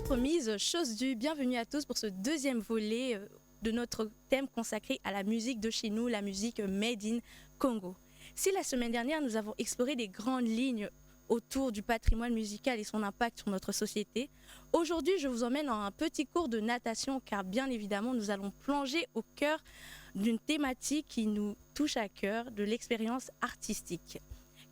Chose promise, chose due. Bienvenue à tous pour ce deuxième volet de notre thème consacré à la musique de chez nous, la musique Made in Congo. Si la semaine dernière, nous avons exploré les grandes lignes autour du patrimoine musical et son impact sur notre société, aujourd'hui, je vous emmène dans un petit cours de natation car bien évidemment, nous allons plonger au cœur d'une thématique qui nous touche à cœur, de l'expérience artistique.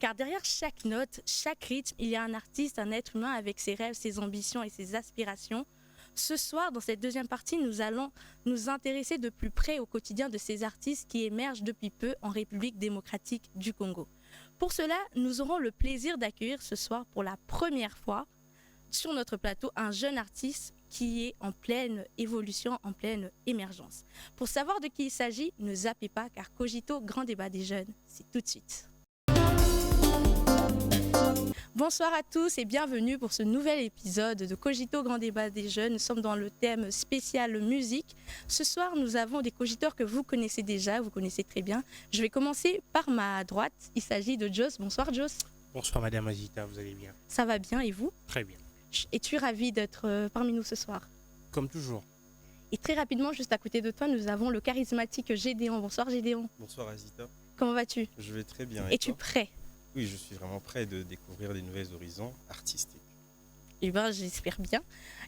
Car derrière chaque note, chaque rythme, il y a un artiste, un être humain avec ses rêves, ses ambitions et ses aspirations. Ce soir, dans cette deuxième partie, nous allons nous intéresser de plus près au quotidien de ces artistes qui émergent depuis peu en République démocratique du Congo. Pour cela, nous aurons le plaisir d'accueillir ce soir pour la première fois sur notre plateau un jeune artiste qui est en pleine évolution, en pleine émergence. Pour savoir de qui il s'agit, ne zappez pas car Cogito, grand débat des jeunes, c'est tout de suite. Bonsoir à tous et bienvenue pour ce nouvel épisode de Cogito Grand Débat des Jeunes. Nous sommes dans le thème spécial musique. Ce soir, nous avons des cogiteurs que vous connaissez déjà, vous connaissez très bien. Je vais commencer par ma droite. Il s'agit de Joss. Bonsoir Joss. Bonsoir Madame Azita, vous allez bien? Ça va bien et vous? Très bien. Es-tu ravi d'être parmi nous ce soir? Comme toujours. Et très rapidement, juste à côté de toi, nous avons le charismatique Gédéon. Bonsoir Gédéon. Bonsoir Azita. Comment vas-tu? Je vais très bien. Es-tu prêt? Oui, je suis vraiment prêt de découvrir des nouveaux horizons artistiques. Eh bien, j'espère bien.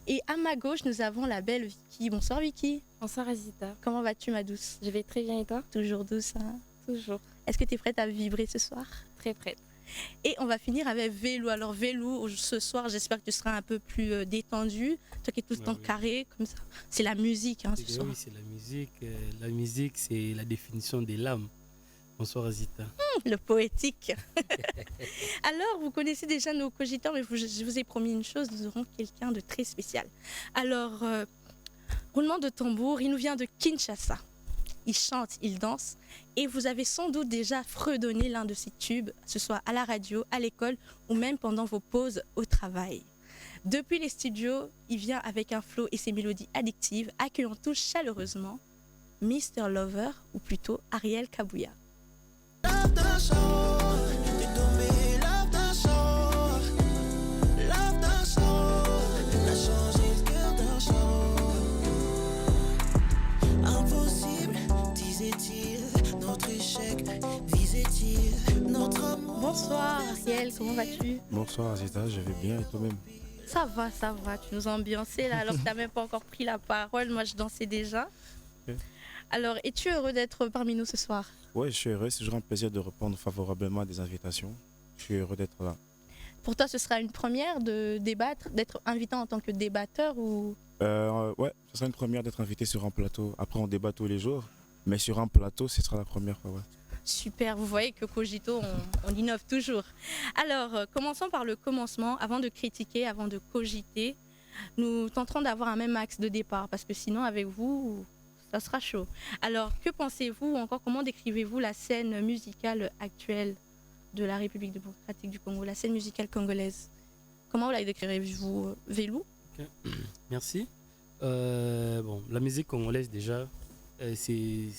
Et à ma gauche, nous avons la belle Vicky. Bonsoir Vicky. Bonsoir Azita. Comment vas-tu ma douce? Je vais très bien et toi? Toujours douce, hein? Toujours. Est-ce que tu es prête à vibrer ce soir? Très prête. Et on va finir avec Vélou. Alors Vélou, ce soir, j'espère que tu seras un peu plus détendu. Toi qui es tout le temps carré, comme ça. C'est la musique, hein, ce soir. Oui, c'est la musique. La musique, c'est la définition de l'âme. Bonsoir Azita. Le poétique. Alors, vous connaissez déjà nos cogiteurs, mais je vous ai promis une chose, nous aurons quelqu'un de très spécial. Alors, roulement de tambour, il nous vient de Kinshasa. Il chante, il danse, et vous avez sans doute déjà fredonné l'un de ses tubes, que ce soit à la radio, à l'école, ou même pendant vos pauses au travail. Depuis les studios, il vient avec un flow et ses mélodies addictives, accueillons tous chaleureusement Mr. Lover, ou plutôt Ariel Kabouya. Bonsoir Ariel, comment vas-tu? Bonsoir Azita, je vais bien et toi-même? Ça va, tu nous as ambiancé là alors que tu n'as même pas encore pris la parole, moi je dansais déjà. Okay. Alors, es-tu heureux d'être parmi nous ce soir? Oui, je suis heureux, c'est toujours un plaisir de répondre favorablement à des invitations. Je suis heureux d'être là. Pour toi, ce sera une première de débattre, d'être invité en tant que débatteur ou... Ouais, ce sera une première d'être invité sur un plateau. Après, on débat tous les jours, mais sur un plateau, ce sera la première fois. Ouais. Super, vous voyez que Cogito, on innove toujours. Alors, commençons par le commencement. Avant de critiquer, avant de cogiter, nous tenterons d'avoir un même axe de départ parce que sinon, avec vous, ça sera chaud. Alors, que pensez-vous ou encore comment décrivez-vous la scène musicale actuelle de la République démocratique du Congo, la scène musicale congolaise? Comment la décrirez-vous, Vélou? Okay. Merci. La musique congolaise déjà, c'est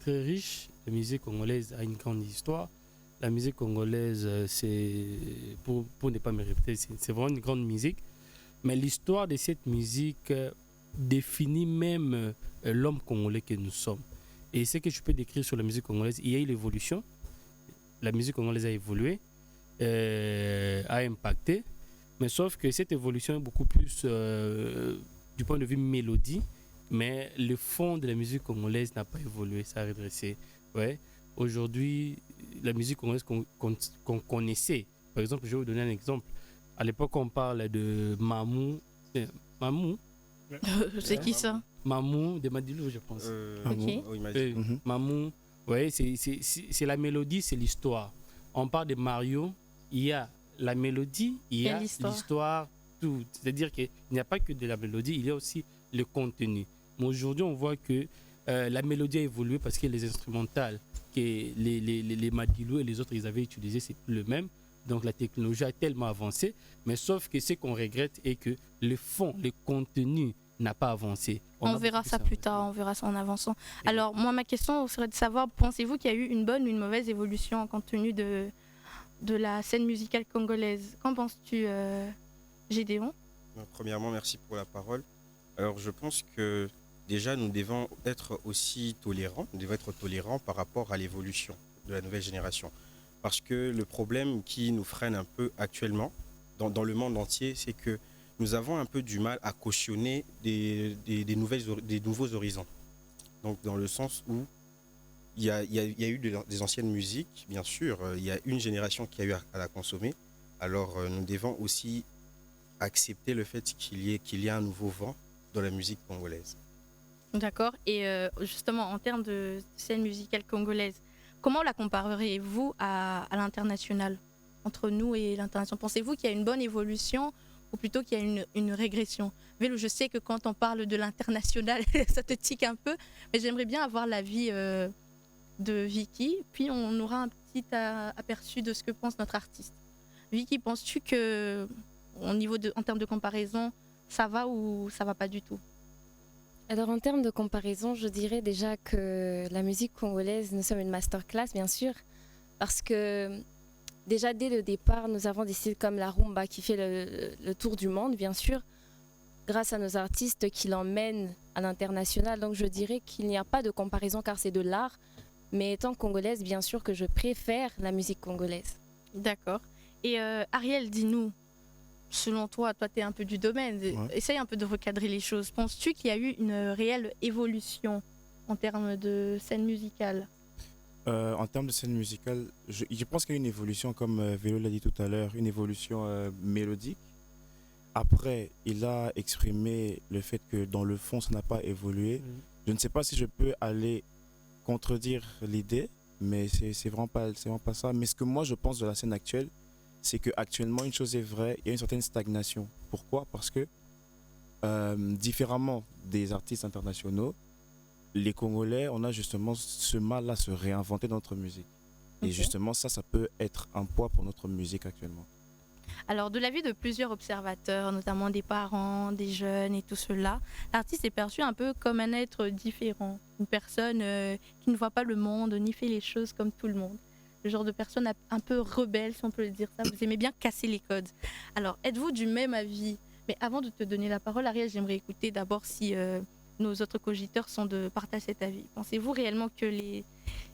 très riche. La musique congolaise a une grande histoire. La musique congolaise, c'est, pour ne pas me répéter, c'est vraiment une grande musique. Mais l'histoire de cette musique définit même l'homme congolais que nous sommes. Et ce que je peux décrire sur la musique congolaise, il y a eu l'évolution. La musique congolaise a évolué, a impacté. Mais sauf que cette évolution est beaucoup plus du point de vue mélodie. Mais le fond de la musique congolaise n'a pas évolué, ça a redressé. Ouais. Aujourd'hui, la musique congolaise qu'on connaissait, par exemple, je vais vous donner un exemple. À l'époque, on parle de Mamou. Mamou. C'est qui ça? Mamou de Madilou, je pense. Ok. Oui, Mamou, ouais, c'est la mélodie, c'est l'histoire. On parle de Mario, il y a la mélodie, il y a l'histoire, tout. C'est-à-dire qu'il n'y a pas que de la mélodie, il y a aussi le contenu. Mais aujourd'hui, on voit que la mélodie a évolué parce que les instrumentales que les Madilou et les autres ils avaient utilisés, c'est plus le même. Donc la technologie a tellement avancé, mais sauf que ce qu'on regrette est que le fond, le contenu n'a pas avancé. On verra ça plus tard, on verra ça en avançant. Alors moi, ma question serait de savoir, pensez-vous qu'il y a eu une bonne ou une mauvaise évolution compte tenu de la scène musicale congolaise? Qu'en penses-tu, Gédéon? Premièrement, merci pour la parole. Alors, je pense que déjà, nous devons être aussi tolérants. Nous devons être tolérants par rapport à l'évolution de la nouvelle génération. Parce que le problème qui nous freine un peu actuellement, dans le monde entier, c'est que nous avons un peu du mal à cautionner des nouveaux horizons. Donc, dans le sens où il y a eu des anciennes musiques, bien sûr, il y a une génération qui a eu à la consommer. Alors, nous devons aussi accepter le fait qu'il y a un nouveau vent dans la musique congolaise. D'accord. Et justement, en termes de scène musicale congolaise, comment la compareriez-vous à l'international, entre nous et l'international? Pensez-vous qu'il y a une bonne évolution ou plutôt qu'il y a une régression? Vélo, je sais que quand on parle de l'international, ça te tique un peu, mais j'aimerais bien avoir l'avis de Vicky, puis on aura un petit aperçu de ce que pense notre artiste. Vicky, penses-tu que en termes de comparaison, ça va ou ça va pas du tout? Alors en termes de comparaison, je dirais déjà que la musique congolaise, nous sommes une masterclass bien sûr, parce que déjà dès le départ, nous avons des styles comme la rumba qui fait le tour du monde bien sûr, grâce à nos artistes qui l'emmènent à l'international. Donc je dirais qu'il n'y a pas de comparaison car c'est de l'art, mais étant congolaise, bien sûr que je préfère la musique congolaise. D'accord. Et Ariel, dis-nous, selon toi, tu es un peu du domaine, essaye un peu de recadrer les choses. Penses-tu qu'il y a eu une réelle évolution en termes de scène musicale? En termes de scène musicale, je pense qu'il y a une évolution, comme Vélo l'a dit tout à l'heure, une évolution mélodique. Après, il a exprimé le fait que dans le fond, ça n'a pas évolué. Je ne sais pas si je peux aller contredire l'idée, mais c'est vraiment pas ça. Mais ce que moi, je pense de la scène actuelle, c'est qu'actuellement, une chose est vraie, il y a une certaine stagnation. Pourquoi? Parce que, différemment des artistes internationaux, les Congolais, on a justement ce mal à se réinventer dans notre musique. Et justement, ça peut être un poids pour notre musique actuellement. Alors, de l'avis de plusieurs observateurs, notamment des parents, des jeunes et tout cela, l'artiste est perçu un peu comme un être différent, une personne qui ne voit pas le monde ni fait les choses comme tout le monde. Le genre de personne un peu rebelle, si on peut le dire ça. Vous aimez bien casser les codes. Alors, êtes-vous du même avis? Mais avant de te donner la parole, Ariel, j'aimerais écouter d'abord si nos autres cogiteurs sont de partager cet avis. Pensez-vous réellement que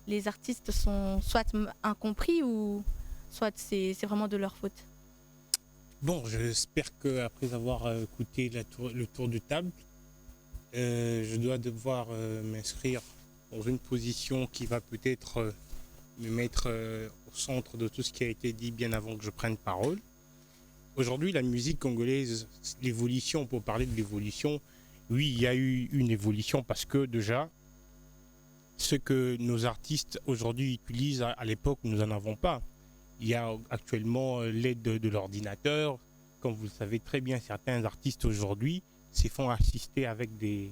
les artistes sont soit incompris ou soit c'est vraiment de leur faute? Bon, j'espère qu'après avoir écouté le tour de table, je dois devoir m'inscrire dans une position qui va peut-être me mettre au centre de tout ce qui a été dit bien avant que je prenne parole. Aujourd'hui, la musique congolaise, l'évolution, pour parler de l'évolution, oui, il y a eu une évolution parce que déjà, ce que nos artistes aujourd'hui utilisent, à l'époque, nous n'en avons pas. Il y a actuellement l'aide de l'ordinateur. Comme vous le savez très bien, certains artistes aujourd'hui se font assister avec des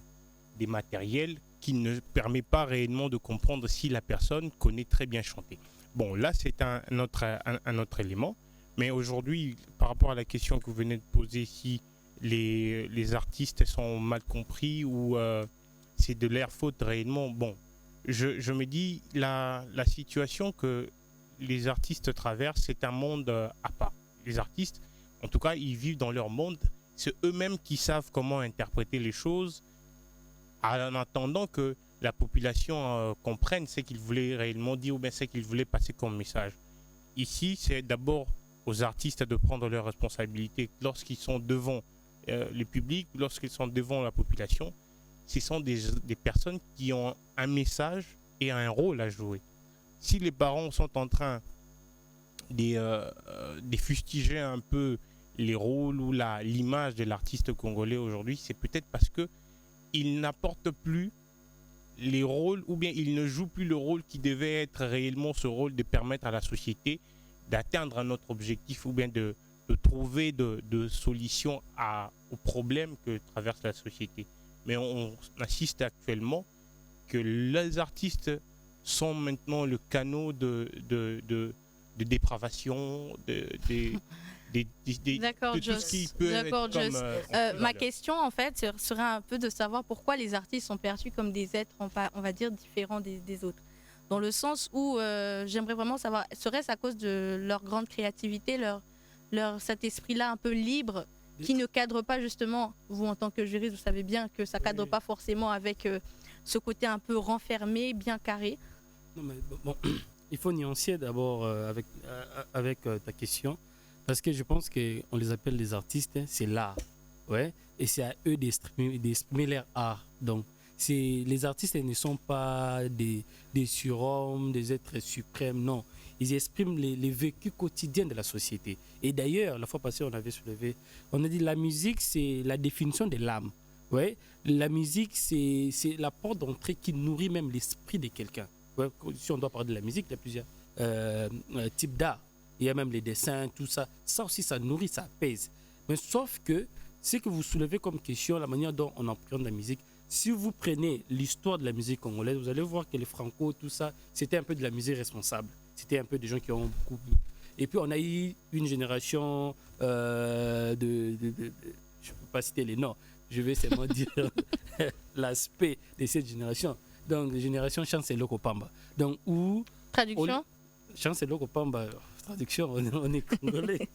matériels qui ne permettent pas réellement de comprendre si la personne connaît très bien chanter. Bon, là, c'est un autre élément. Mais aujourd'hui, par rapport à la question que vous venez de poser, si les artistes sont mal compris ou c'est de leur faute réellement, bon, je me dis, la situation que les artistes traversent, c'est un monde à part. Les artistes, en tout cas, ils vivent dans leur monde. C'est eux-mêmes qui savent comment interpréter les choses en attendant que la population comprenne ce qu'ils voulaient réellement dire ou bien ce qu'ils voulaient passer comme message. Ici, c'est d'abord aux artistes de prendre leurs responsabilités lorsqu'ils sont devant le public, lorsqu'ils sont devant la population. Ce sont des personnes qui ont un message et un rôle à jouer. Si les parents sont en train de fustiger un peu les rôles ou l'image de l'artiste congolais aujourd'hui, c'est peut-être parce qu'il n'apporte plus les rôles ou bien il ne joue plus le rôle qui devait être réellement ce rôle de permettre à la société d'atteindre un autre objectif ou bien de trouver de solutions aux problèmes que traverse la société. Mais on assiste actuellement que les artistes sont maintenant le canot de dépravation, D'accord, de tout ce qui peut être comme, ma question, en fait, serait un peu de savoir pourquoi les artistes sont perçus comme des êtres, on va dire, différents des autres. Dans le sens où j'aimerais vraiment savoir, serait-ce à cause de leur grande créativité, cet esprit-là un peu libre qui ne cadre pas justement, vous en tant que juriste, vous savez bien que ça cadre Oui. pas forcément avec ce côté un peu renfermé, bien carré. Non, mais bon, il faut nuancer d'abord avec ta question, parce que je pense qu'on les appelle les artistes, hein, c'est l'art, ouais, et c'est à eux d'exprimer leur art. Donc, les artistes ne sont pas des surhommes, des êtres suprêmes, non. Ils expriment les vécus quotidiens de la société. Et d'ailleurs, la fois passée, on avait soulevé, on a dit la musique, c'est la définition de l'âme. Ouais. La musique, c'est la porte d'entrée qui nourrit même l'esprit de quelqu'un. Ouais. Si on doit parler de la musique, il y a plusieurs types d'art. Il y a même les dessins, tout ça. Ça aussi, ça nourrit, ça apaise. Mais sauf que ce que vous soulevez comme question, la manière dont on appréhende la musique, si vous prenez l'histoire de la musique congolaise, vous allez voir que les Franco, tout ça, c'était un peu de la musique responsable. C'était un peu des gens qui ont beaucoup... Et puis, on a eu une génération je ne peux pas citer les noms, je vais seulement dire l'aspect de cette génération. Donc, la génération Chancelo Kopamba. Donc, où... Traduction? Chancelo Kopamba, traduction, on est congolais.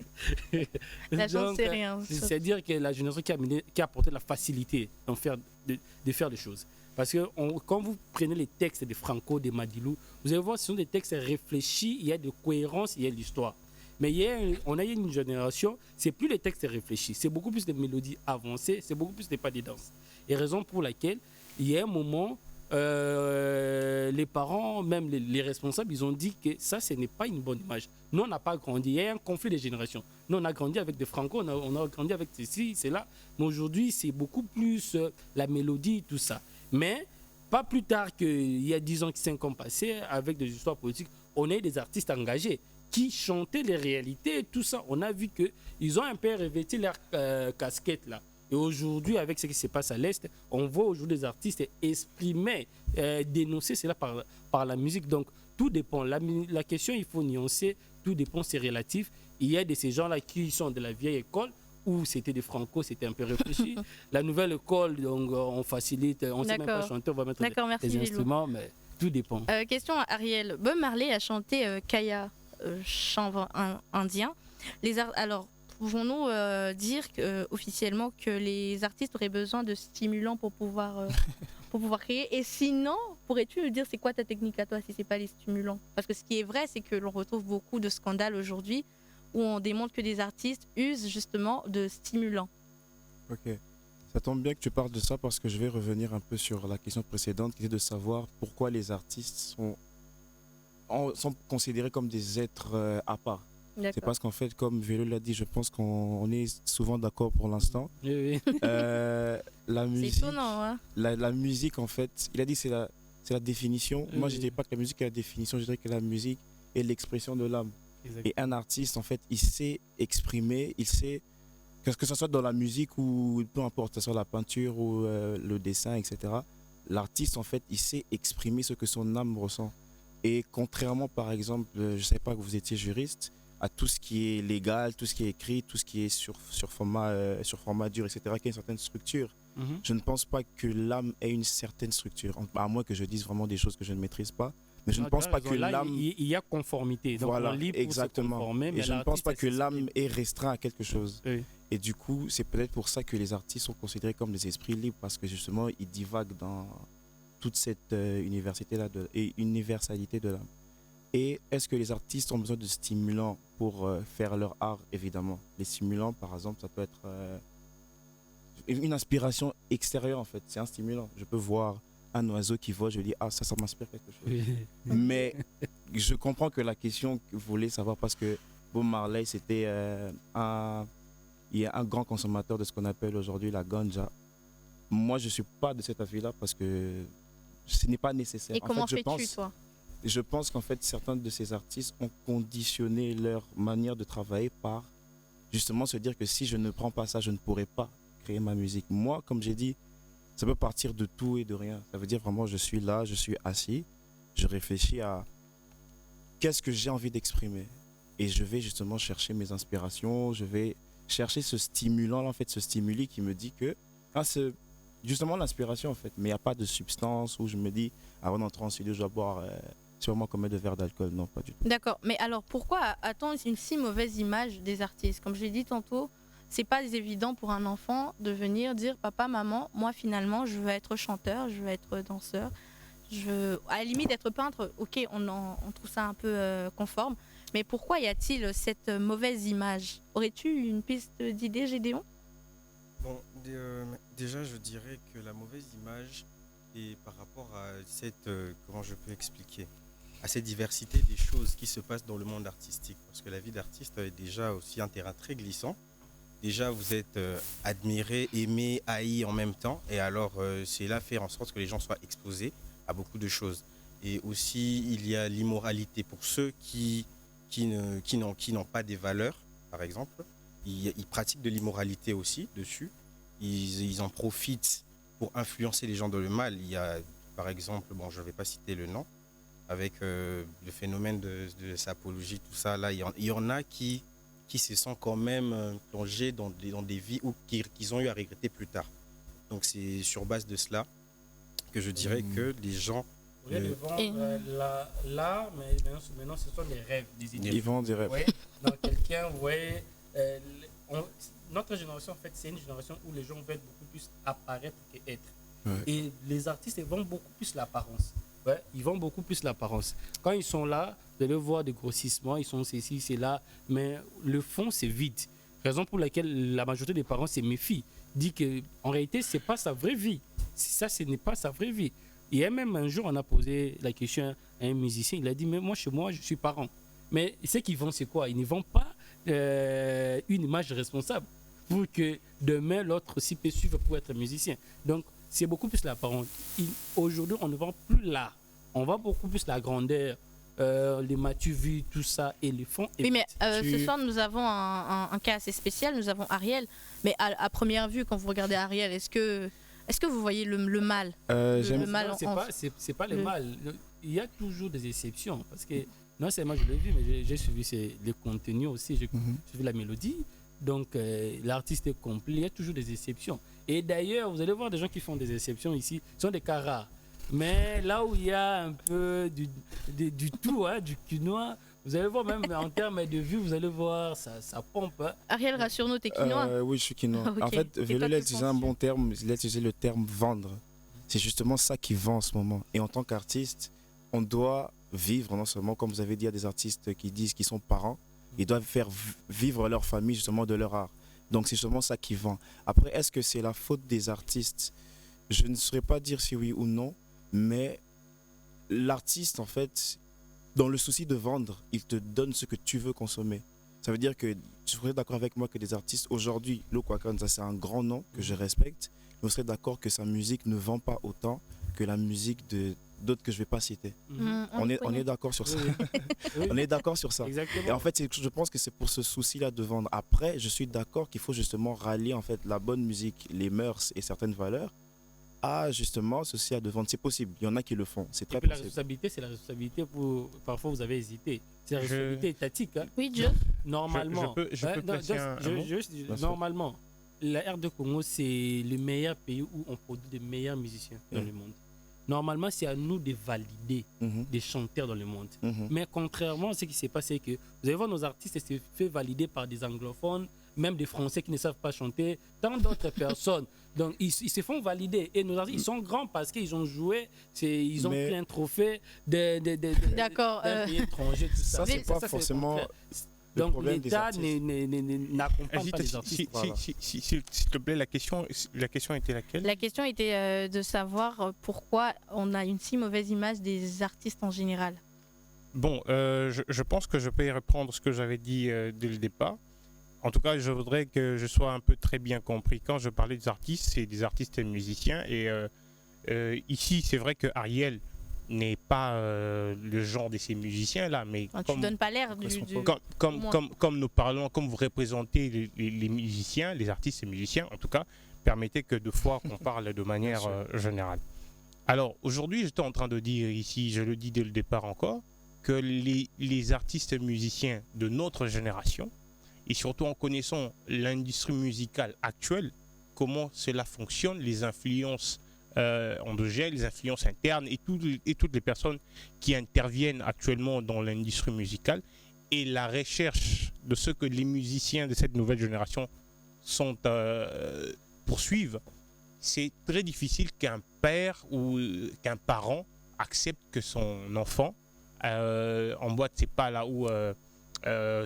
La chance, Donc, c'est rien. c'est-à-dire que la génération qui a apporté la facilité de faire des choses. Parce que quand vous prenez les textes de Franco, de Madilou, vous allez voir, ce sont des textes réfléchis, il y a de cohérence, il y a de l'histoire. Mais on a eu une génération, c'est plus les textes réfléchis, c'est beaucoup plus de mélodies avancées, c'est beaucoup plus des pas de danse. Et raison pour laquelle, il y a un moment, les parents, même les responsables, ils ont dit que ça, ce n'est pas une bonne image. Nous, on n'a pas grandi. Il y a un conflit de générations. Nous, on a grandi avec des Franco, on a grandi avec ceci, c'est là. Mais aujourd'hui, c'est beaucoup plus la mélodie, tout ça. Mais pas plus tard qu'il y a 10 ans, 5 ans passés, avec des histoires politiques, on a eu des artistes engagés qui chantaient les réalités, tout ça. On a vu qu'ils ont un peu revêtu leur casquette là. Et aujourd'hui, avec ce qui se passe à l'Est, on voit aujourd'hui des artistes exprimer, dénoncer cela par la musique. Donc, tout dépend. La question, il faut nuancer, tout dépend, c'est relatif. Il y a de ces gens-là qui sont de la vieille école, où c'était des Franco, c'était un peu réfléchi. La nouvelle école, donc on facilite, on ne sait même pas chanter, on va mettre des instruments, mais tout dépend. Question à Ariel. Bob Marley a chanté Kaya, chant indien. Alors, pouvons-nous dire officiellement que les artistes auraient besoin de stimulants pour pouvoir créer? Et sinon, pourrais-tu nous dire c'est quoi ta technique à toi si c'est pas les stimulants? Parce que ce qui est vrai, c'est que l'on retrouve beaucoup de scandales aujourd'hui où on démontre que des artistes usent justement de stimulants. Ok. Ça tombe bien que tu parles de ça parce que je vais revenir un peu sur la question précédente qui était de savoir pourquoi les artistes sont considérés comme des êtres à part. C'est parce qu'en fait, comme Vélo l'a dit, je pense qu'on est souvent d'accord pour l'instant. Oui. La musique, c'est étonnant, hein? la musique, en fait, il a dit c'est la définition. Moi, je ne dirais pas que la musique est la définition, je dirais que la musique est l'expression de l'âme. Et un artiste, en fait, il sait exprimer, il sait, que ce soit dans la musique ou peu importe, que ce soit la peinture ou le dessin, etc. L'artiste, en fait, il sait exprimer ce que son âme ressent. Et contrairement, par exemple, je ne savais pas que vous étiez juriste, à tout ce qui est légal, tout ce qui est écrit, tout ce qui est sur format dur, etc., qui a une certaine structure. Je ne pense pas que l'âme ait une certaine structure, à moins que je dise vraiment des choses que je ne maîtrise pas. Mais je ne pense pas que l'âme... Il y a conformité. Donc voilà, on lit pour exactement. se conformer, mais et je ne pense pas que l'âme est restreinte à quelque chose. Oui. Et du coup, c'est peut-être pour ça que les artistes sont considérés comme des esprits libres, parce que justement, ils divaguent dans toute cette universalité-là et universalité de l'âme. Et est-ce que les artistes ont besoin de stimulants pour faire leur art? Évidemment. Les stimulants, par exemple, ça peut être une inspiration extérieure, en fait. C'est un stimulant. Je peux voir un oiseau qui vole, je dis, ah, ça m'inspire quelque chose. Oui. Mais je comprends que la question que vous voulez savoir, parce que Bob Marley, c'était il y a un grand consommateur de ce qu'on appelle aujourd'hui la ganja. Moi, je ne suis pas de cet avis-là parce que ce n'est pas nécessaire. Et comment fais-tu, toi? Je pense qu'en fait, certains de ces artistes ont conditionné leur manière de travailler par justement se dire que si je ne prends pas ça, je ne pourrai pas créer ma musique. Moi, comme j'ai dit, ça peut partir de tout et de rien. Ça veut dire vraiment, je suis là, je suis assis, je réfléchis à qu'est-ce que j'ai envie d'exprimer. Et je vais justement chercher mes inspirations, je vais chercher ce stimulant, en fait, ce stimuli qui me dit que c'est justement l'inspiration, en fait. Mais il n'y a pas de substance où je me dis, avant d'entrer en studio, je dois boire sûrement combien de verres d'alcool. Non, pas du tout. D'accord. Mais alors, pourquoi a-t-on une si mauvaise image des artistes? Comme je l'ai dit tantôt, c'est pas évident pour un enfant de venir dire papa, maman, moi finalement je veux être chanteur, je veux être danseur, je veux à la limite être peintre. Ok, on trouve ça un peu conforme, mais pourquoi y a-t-il cette mauvaise image? Aurais-tu une piste d'idée, Gédéon? Bon, déjà, je dirais que la mauvaise image est par rapport à cette, comment je peux expliquer, à cette diversité des choses qui se passent dans le monde artistique. Parce que la vie d'artiste est déjà aussi un terrain très glissant. Déjà, vous êtes admiré, aimé, haï en même temps. Et alors, c'est là faire en sorte que les gens soient exposés à beaucoup de choses. Et aussi, il y a l'immoralité pour ceux qui n'ont pas des valeurs, par exemple. Ils pratiquent de l'immoralité aussi dessus. Ils en profitent pour influencer les gens dans le mal. Il y a, par exemple, bon, je ne vais pas citer le nom, avec le phénomène de sapologie, tout ça. Là, il y en a qui se sont quand même plongés dans des vies qu'ils ont eu à regretter plus tard. Donc c'est sur base de cela que je dirais que les gens... Au lieu de vendre l'art, mais maintenant ce sont des rêves, des idées. Ils vendent des rêves. Ouais, donc quelqu'un, vous voyez, notre génération, en fait, c'est une génération où les gens veulent beaucoup plus apparaître qu'être. Ouais. Et les artistes, ils vendent beaucoup plus l'apparence. Ouais, ils vendent beaucoup plus l'apparence. Quand ils sont là, vous allez voir des grossissements, ils sont ceci, c'est là, mais le fond, c'est vide. Raison pour laquelle la majorité des parents se méfient. Dit qu'en réalité, ce n'est pas sa vraie vie. Ça, ce n'est pas sa vraie vie. Et même un jour, on a posé la question à un musicien, il a dit, mais moi, chez moi, je suis parent. Mais ce qu'ils vendent, c'est quoi? Ils ne vendent pas une image responsable pour que demain, l'autre aussi peut suivre pour être musicien. Donc, c'est beaucoup plus l'apparence. Aujourd'hui, on ne vend plus l'art. On vend beaucoup plus la grandeur, les matu vues, tout ça, et les fonds. Oui, mais ce soir, nous avons un cas assez spécial. Nous avons Ariel. Mais à première vue, quand vous regardez Ariel, est-ce que vous voyez le mal le mal c'est pas le mal. Il y a toujours des exceptions. Parce que non seulement je l'ai vu, mais j'ai suivi les contenus aussi. J'ai suivi la mélodie. Donc, l'artiste est complet. Il y a toujours des exceptions. Et d'ailleurs, vous allez voir des gens qui font des exceptions ici. Ce sont des cas rares. Mais là où il y a un peu du tout, hein, du quinoa, vous allez voir même en termes de vues, vous allez voir, ça pompe. Hein. Ariel, rassure-nous, t'es quinoa? Oui, je suis quinoa. Okay. En fait, Vélo a utilisé un bon terme, il a utilisé le terme vendre. C'est justement ça qui vend en ce moment. Et en tant qu'artiste, on doit vivre, non seulement, comme vous avez dit, il y a des artistes qui disent qu'ils sont parents, ils doivent faire vivre leur famille justement de leur art. Donc c'est justement ça qui vend. Après, est-ce que c'est la faute des artistes? Je ne saurais pas dire si oui ou non, mais l'artiste, en fait, dans le souci de vendre, il te donne ce que tu veux consommer. Ça veut dire que tu serais d'accord avec moi que des artistes, aujourd'hui, Lokwa Kanza, c'est un grand nom que je respecte, mais vous serez d'accord que sa musique ne vend pas autant que la musique d'autres que je ne vais pas citer. On est d'accord sur ça. On est d'accord sur ça. Exactement. Et en fait, je pense que c'est pour ce souci-là de vendre. Après, je suis d'accord qu'il faut justement rallier en fait la bonne musique, les mœurs et certaines valeurs à justement ceci à de vendre. C'est possible. Il y en a qui le font. C'est très Et puis possible. la responsabilité, c'est la responsabilité pour... Parfois, vous avez hésité. C'est la responsabilité étatique. Hein. Oui, Dieu. Normalement. Je peux placer un mot. Normalement, la RD Congo, c'est le meilleur pays où on produit les meilleurs musiciens dans le monde. Normalement, c'est à nous de valider des chanteurs dans le monde. Mais contrairement à ce qui s'est passé, que vous allez voir nos artistes se fait valider par des anglophones, même des Français qui ne savent pas chanter, tant d'autres personnes. Donc, ils se font valider. Et nos artistes, ils sont grands parce qu'ils ont joué, ils ont pris un trophée d'un pays étranger. Tout ça, c'est pas forcément... Donc, l'État n'accompagne pas les artistes. S'il te plaît, la question était laquelle? La question était de savoir pourquoi on a une si mauvaise image des artistes en général. Bon, je pense que je peux y reprendre ce que j'avais dit dès le départ. En tout cas, je voudrais que je sois un peu très bien compris. Quand je parlais des artistes, c'est des artistes et musiciens. Et ici, c'est vrai que Ariel n'est pas le genre de ces musiciens-là. Mais tu ne donnes pas l'air comme nous parlons, comme vous représentez les musiciens, les artistes et musiciens, en tout cas, permettez que deux fois qu'on parle de manière générale. Alors, aujourd'hui, j'étais en train de dire ici, je le dis dès le départ encore, que les artistes et musiciens de notre génération, et surtout en connaissant l'industrie musicale actuelle, comment cela fonctionne, les influences endogènes, les influences internes et toutes les personnes qui interviennent actuellement dans l'industrie musicale et la recherche de ce que les musiciens de cette nouvelle génération poursuivent, c'est très difficile qu'un père ou qu'un parent accepte que son enfant en boîte, c'est pas là où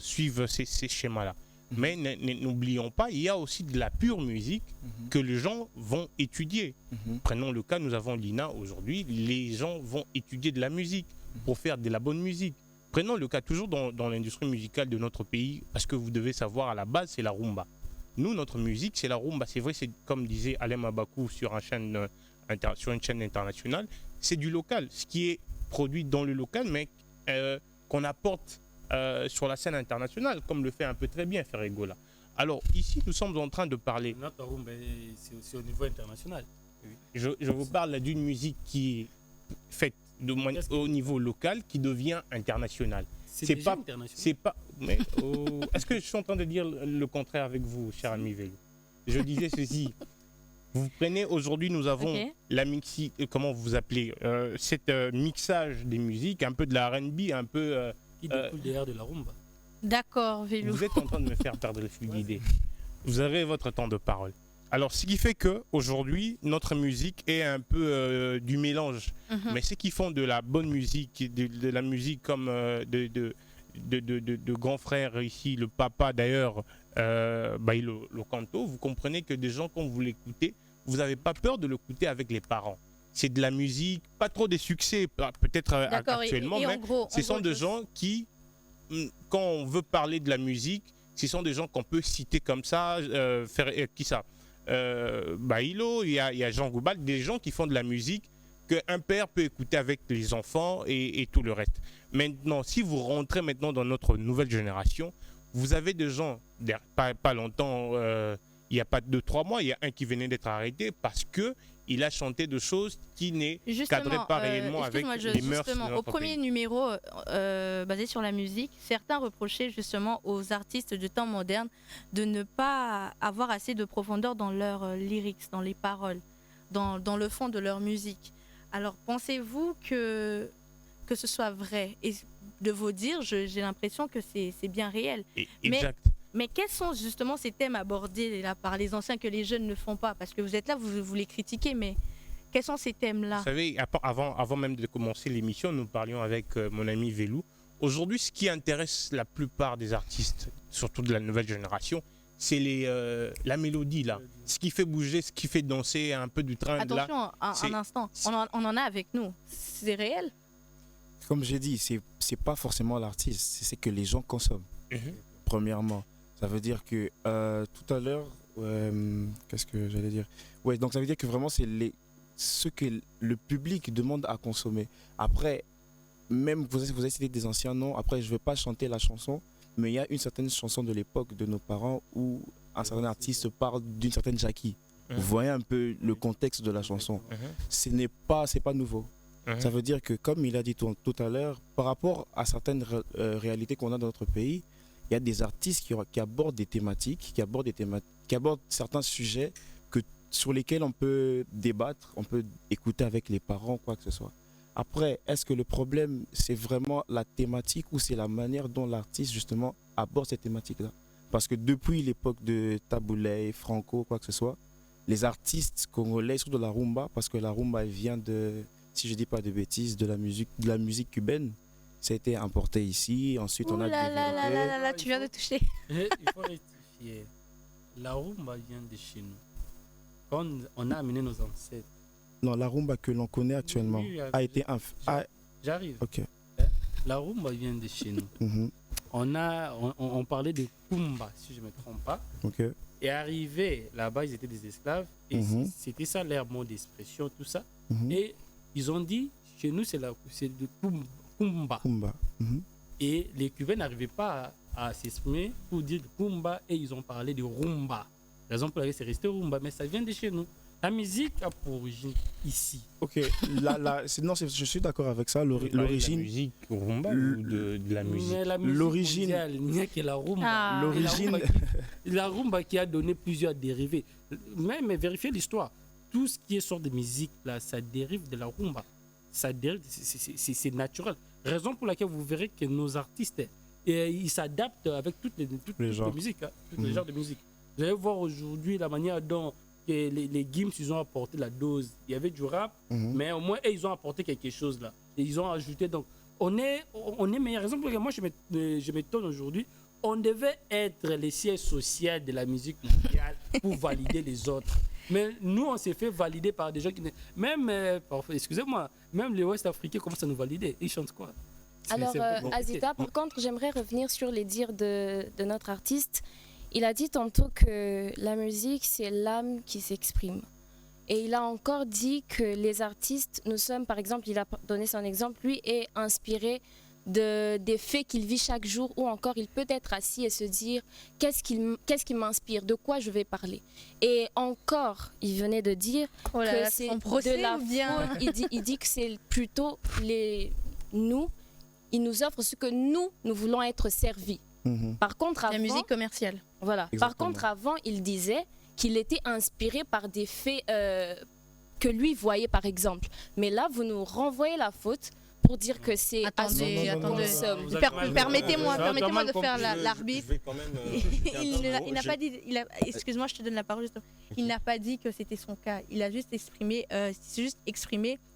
suivent ces schémas-là. Mais n'oublions pas, il y a aussi de la pure musique que les gens vont étudier. Prenons le cas, nous avons l'INA aujourd'hui, les gens vont étudier de la musique pour faire de la bonne musique. Prenons le cas toujours dans l'industrie musicale de notre pays, parce que vous devez savoir, à la base, c'est la rumba. Nous, notre musique, c'est la rumba. C'est vrai, c'est comme disait Alain Mabakou sur une chaîne internationale, c'est du local, ce qui est produit dans le local, mais qu'on apporte sur la scène internationale, comme le fait un peu très bien Ferregola. Alors ici, nous sommes en train de parler... Notre rumba, c'est aussi au niveau international. Je vous parle d'une musique qui est faite au niveau local, qui devient international. C'est pas international. C'est pas... Mais, est-ce que je suis en train de dire le contraire avec vous, cher ami Vélo? Je disais ceci. Vous prenez, aujourd'hui, nous avons la comment vous appelez, cet mixage des musiques, un peu de la R&B, un peu... qui découle derrière de la rumba. D'accord, Vélo. Vous êtes en train de me faire perdre le fil d'idée. Vous avez votre temps de parole. Alors, ce qui fait que aujourd'hui, notre musique est un peu du mélange. Mais ceux qui font de la bonne musique, de la musique comme de grands frères ici, le papa d'ailleurs, Bailo Canto, vous comprenez que des gens, quand vous l'écoutez, vous n'avez pas peur de l'écouter avec les parents. C'est de la musique, pas trop des succès, peut-être actuellement, mais ce sont des gens qui, quand on veut parler de la musique, ce sont des gens qu'on peut citer comme ça, qui ça Bailo, il y a Jean Goubal, des gens qui font de la musique qu'un père peut écouter avec les enfants et tout le reste. Maintenant, si vous rentrez maintenant dans notre nouvelle génération, vous avez des gens, pas longtemps, il n'y a pas 2-3 mois, il y a un qui venait d'être arrêté parce que il a chanté de choses qui ne cadraient pas réellement avec les mœurs de notre Au premier pays. numéro basé sur la musique, certains reprochaient justement aux artistes de temps moderne de ne pas avoir assez de profondeur dans leurs lyrics, dans les paroles, dans le fond de leur musique. Alors, pensez-vous que ce soit vrai? Et de vos dires, j'ai l'impression que c'est bien réel. Exact. Mais quels sont justement ces thèmes abordés là, par les anciens que les jeunes ne font pas? Parce que vous êtes là, vous les critiquez, mais quels sont ces thèmes-là? Vous savez, avant même de commencer l'émission, nous parlions avec mon ami Vélou. Aujourd'hui, ce qui intéresse la plupart des artistes, surtout de la nouvelle génération, c'est la mélodie, là. Ce qui fait bouger, ce qui fait danser un peu du train. Attention, un instant, on en a avec nous. C'est réel? Comme j'ai dit, c'est pas forcément l'artiste, c'est ce que les gens consomment, premièrement. Ça veut dire que tout à l'heure, qu'est-ce que j'allais dire? Ouais, donc ça veut dire que vraiment c'est ce que le public demande à consommer. Après, même vous avez cité des anciens noms, après je ne vais pas chanter la chanson, mais il y a une certaine chanson de l'époque de nos parents où un certain artiste parle d'une certaine Jackie. Vous voyez un peu le contexte de la chanson. C'est pas nouveau. Ça veut dire que, comme il a dit tout à l'heure, par rapport à certaines réalités qu'on a dans notre pays, il y a des artistes qui abordent des thématiques, qui abordent certains sujets sur lesquels on peut débattre, on peut écouter avec les parents, quoi que ce soit. Après, est-ce que le problème, c'est vraiment la thématique ou c'est la manière dont l'artiste, justement, aborde cette thématique-là? Parce que depuis l'époque de Taboulay, Franco, quoi que ce soit, les artistes congolais, surtout de la rumba, parce que la rumba, elle vient de, si je ne dis pas de bêtises, de la musique cubaine. Ça a été importé ici, ensuite on a développé... Tu viens de toucher. Il faut rectifier. La rumba vient de chez nous. Quand on a amené nos ancêtres. Non, la rumba que l'on connaît actuellement a été... J'arrive. Ok. La rumba vient de chez nous. On parlait de kumba, si je ne me trompe pas. Ok. Et arrivé là-bas, ils étaient des esclaves. Et c'était ça leur mot d'expression, tout ça. Et ils ont dit, chez nous, c'est de kumba. Et les Cubains n'arrivaient pas à s'exprimer pour dire kumba et ils ont parlé de rumba. La raison pour laquelle c'est resté rumba, mais ça vient de chez nous. La musique a pour origine ici. Ok, je suis d'accord avec ça. L'origine. La musique rumba ou de la musique? L'origine. Il n'y a que la rumba. L'origine. La rumba qui a donné plusieurs dérivés. Même vérifiez l'histoire. Tout ce qui est sorte de musique, là, ça dérive de la rumba. Ça dérive, c'est naturel. Raison pour laquelle vous verrez que nos artistes, ils s'adaptent avec toutes les musiques, toutes les genres de musique. Vous allez voir aujourd'hui la manière dont les Gims, ils ont apporté la dose. Il y avait du rap, mais au moins, ils ont apporté quelque chose là. Et ils ont ajouté. Donc, on est meilleur. Par exemple, moi, je m'étonne aujourd'hui. On devait être les sièges sociaux de la musique mondiale pour valider les autres. Mais nous, on s'est fait valider par des gens qui... Même, excusez-moi, même les Ouest-Africains commencent à nous valider. Ils chantent quoi? Alors, Azita, par contre, j'aimerais revenir sur les dires de notre artiste. Il a dit tantôt que la musique, c'est l'âme qui s'exprime. Et il a encore dit que les artistes, nous sommes, par exemple, il a donné son exemple, lui est inspiré des faits qu'il vit chaque jour, ou encore il peut être assis et se dire qu'est-ce qui m'inspire, de quoi je vais parler. Et encore, il venait de dire que c'est de la faute. Il dit que c'est plutôt nous, il nous offre ce que nous voulons être servis. Par contre, avant, la musique commerciale. Voilà. Par contre, avant, il disait qu'il était inspiré par des faits que lui voyait, par exemple. Mais là, vous nous renvoyez la faute pour dire que c'est... Attendez. Permettez-moi de faire l'arbitre. Il n'a pas dit... Excuse-moi, je te donne la parole. Il n'a pas dit que c'était son cas. Il a juste exprimé,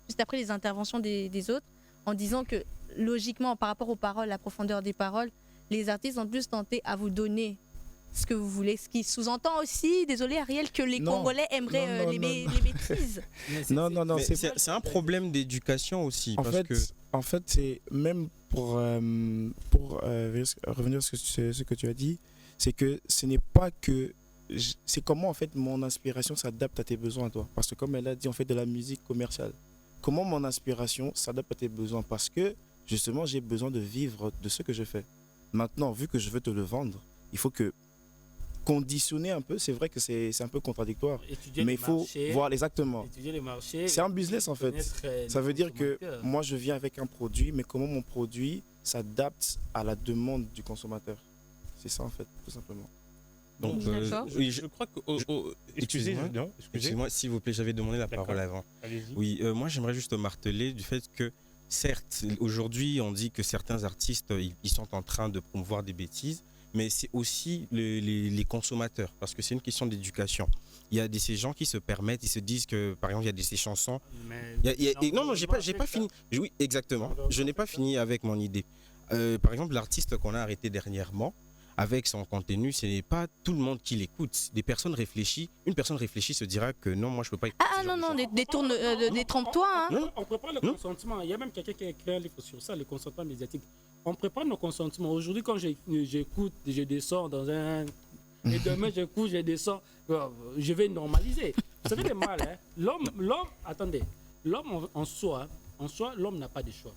juste après les interventions des autres, en disant que, logiquement, par rapport aux paroles, la profondeur des paroles, les artistes ont plus tenté à vous donner ce que vous voulez, ce qui sous-entend aussi, désolé Ariel, que les Congolais aimeraient les bêtises. Non, c'est un problème d'éducation aussi. En fait, c'est même pour revenir sur ce que tu as dit, c'est que ce n'est pas que... C'est comment en fait mon inspiration s'adapte à tes besoins, toi. Parce que comme elle a dit, on fait de la musique commerciale. Comment mon inspiration s'adapte à tes besoins? Parce que justement, j'ai besoin de vivre de ce que je fais. Maintenant, vu que je veux te le vendre, il faut que conditionner un peu, c'est vrai que c'est un peu contradictoire, mais il faut voir exactement. C'est un business en fait. Ça veut dire que moi je viens avec un produit, mais comment mon produit s'adapte à la demande du consommateur. C'est ça en fait, tout simplement. Donc, oui, je crois que... Excusez-moi, s'il vous plaît, j'avais demandé la parole avant. Oui, moi j'aimerais juste marteler du fait que, certes, aujourd'hui on dit que certains artistes, ils sont en train de promouvoir des bêtises, mais c'est aussi les consommateurs, parce que c'est une question d'éducation. Il y a ces gens qui se permettent, ils se disent que, par exemple, il y a ces chansons... Non, j'ai pas fini. Oui, exactement. Je n'ai pas fini avec mon idée. Par exemple, l'artiste qu'on a arrêté dernièrement, avec son contenu, ce n'est pas tout le monde qui l'écoute. Une personne réfléchie se dira que non, moi je peux pas écouter. Détrompe-toi. Hein. Non, on prépare le consentement. Il y a même quelqu'un qui a écrit un livre sur ça, le consentement médiatique. On prépare nos consentements. Aujourd'hui, quand j'écoute, je descends dans un... Et demain, j'écoute, je descends. Je vais normaliser. Vous savez le mal, hein? L'homme en soi, l'homme n'a pas de choix.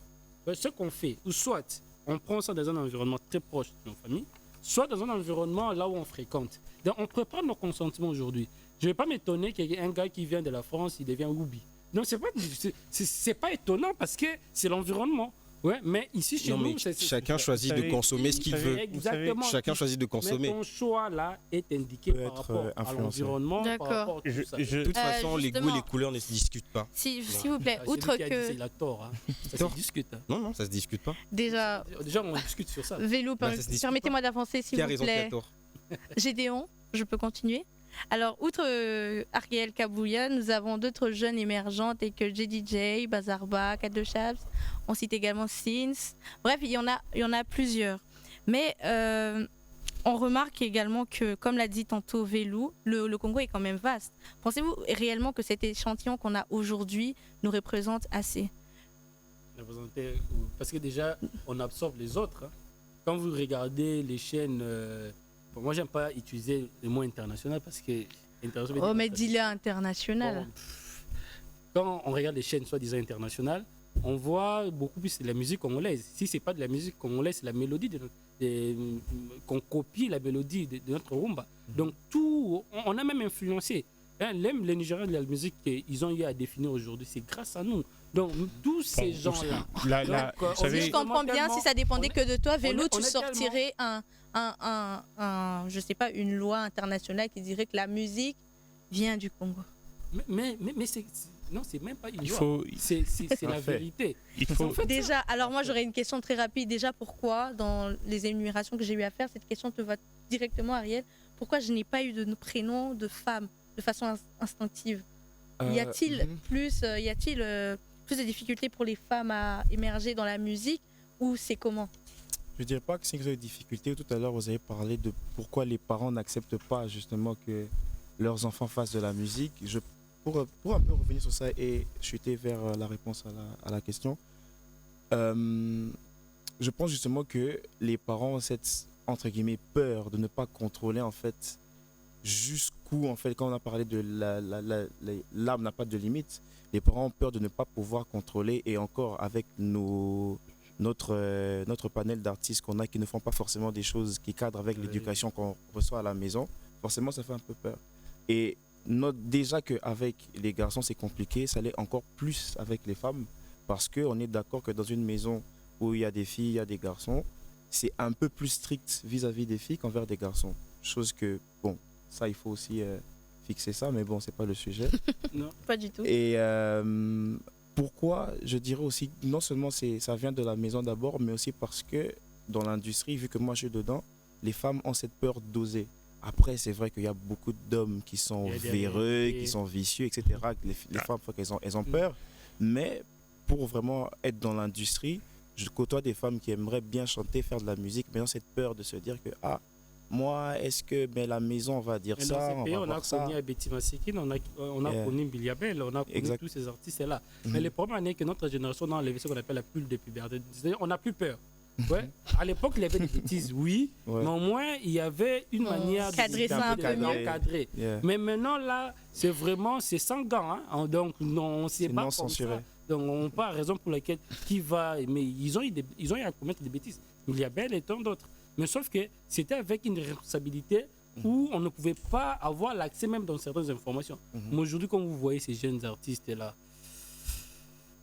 Ce qu'on fait, ou soit on prend ça dans un environnement très proche de nos familles, soit dans un environnement là où on fréquente. Donc, on prépare nos consentements aujourd'hui. Je ne vais pas m'étonner qu'il y ait un gars qui vient de la France, il devient Woubi. Donc, c'est pas étonnant parce que c'est l'environnement. Ouais, mais ici, chez nous... Chacun choisit de consommer ce qu'il veut. Exactement. Chacun choisit de consommer. Mais ton choix, là, est indiqué par rapport à l'environnement. D'accord. De toute façon, les goûts et les couleurs ne se discutent pas. S'il vous plaît, outre que... Il a tort. Hein. Ça se discute. Hein. Non, ça se discute pas. Déjà, on discute sur ça. Vélo, permettez-moi d'avancer, s'il vous plaît. Gédéon, je peux continuer? Alors, outre Ariel Kabouya, nous avons d'autres jeunes émergents tels que JDJ, Bazarba, K2 Chaps. On cite également Sins. Bref, il y en a plusieurs. Mais on remarque également que, comme l'a dit tantôt Vélou, le Congo est quand même vaste. Pensez-vous réellement que cet échantillon qu'on a aujourd'hui nous représente assez? Parce que déjà, on absorbe les autres. Hein. Quand vous regardez les chaînes... moi, j'aime pas utiliser le mot international parce que... Oh, mais dis-le international. Bon, quand on regarde les chaînes soi-disant internationales, on voit beaucoup plus de la musique congolaise. Si ce n'est pas de la musique congolaise, c'est la mélodie qu'on copie, la mélodie de notre rumba. Donc, tout, on a même influencé. Hein, les Nigériens de la musique qu'ils ont eu à définir aujourd'hui, c'est grâce à nous. Donc, tous ces gens-là. Si je comprends bien, si ça dépendait que de toi, Vélo, tu sortirais je sais pas, une loi internationale qui dirait que la musique vient du Congo. Mais non, c'est même pas une loi. C'est la vérité. Déjà, alors moi j'aurais une question très rapide. Déjà, pourquoi, dans les énumérations que j'ai eu à faire, cette question te va directement, Ariel, pourquoi je n'ai pas eu de prénom de femme de façon instinctive? Y a-t-il plus de difficultés pour les femmes à émerger dans la musique ou c'est comment? Je ne dirais pas que c'est une difficulté. Tout à l'heure, vous avez parlé de pourquoi les parents n'acceptent pas justement que leurs enfants fassent de la musique. Pour un peu revenir sur ça et chuter vers la réponse à la question, je pense justement que les parents ont cette, entre guillemets, peur de ne pas contrôler en fait jusqu'où, en fait, quand on a parlé de l'âme n'a pas de limite, les parents ont peur de ne pas pouvoir contrôler et encore avec notre panel d'artistes qu'on a qui ne font pas forcément des choses qui cadrent avec l'éducation qu'on reçoit à la maison, forcément ça fait un peu peur. Et déjà qu'avec les garçons c'est compliqué, ça l'est encore plus avec les femmes parce qu'on est d'accord que dans une maison où il y a des filles, il y a des garçons, c'est un peu plus strict vis-à-vis des filles qu'envers des garçons. Chose que, bon, ça il faut aussi fixer ça, mais bon, c'est pas le sujet. Non, pas du tout. Et pourquoi, je dirais aussi, non seulement ça vient de la maison d'abord, mais aussi parce que dans l'industrie, vu que moi je suis dedans, les femmes ont cette peur d'oser. Après, c'est vrai qu'il y a beaucoup d'hommes qui sont véreux, qui sont vicieux, etc. Les femmes, elles ont peur. Mais pour vraiment être dans l'industrie, je côtoie des femmes qui aimeraient bien chanter, faire de la musique, mais ont cette peur de se dire que, moi, est-ce que la maison va dire ça, on a connu Betty Masikine, on a connu Billy Abel, on a connu tous ces artistes-là. Mais le problème est que notre génération a enlevé ce qu'on appelle la bulle de puberté. C'est-à-dire on n'a plus peur. Ouais. À l'époque, il y avait des bêtises, oui, mais au moins, il y avait une manière de cadrer. Yeah. Mais maintenant, là, c'est vraiment, c'est sans gants. Hein. Donc, on ne sait pas comme censuré. Ça. Donc, on n'a pas raison pour laquelle qui va... Mais ils ont eu à commettre des bêtises. Il y a Belle et tant d'autres. Mais sauf que c'était avec une responsabilité où on ne pouvait pas avoir l'accès même dans certaines informations. Mais aujourd'hui, quand vous voyez ces jeunes artistes-là,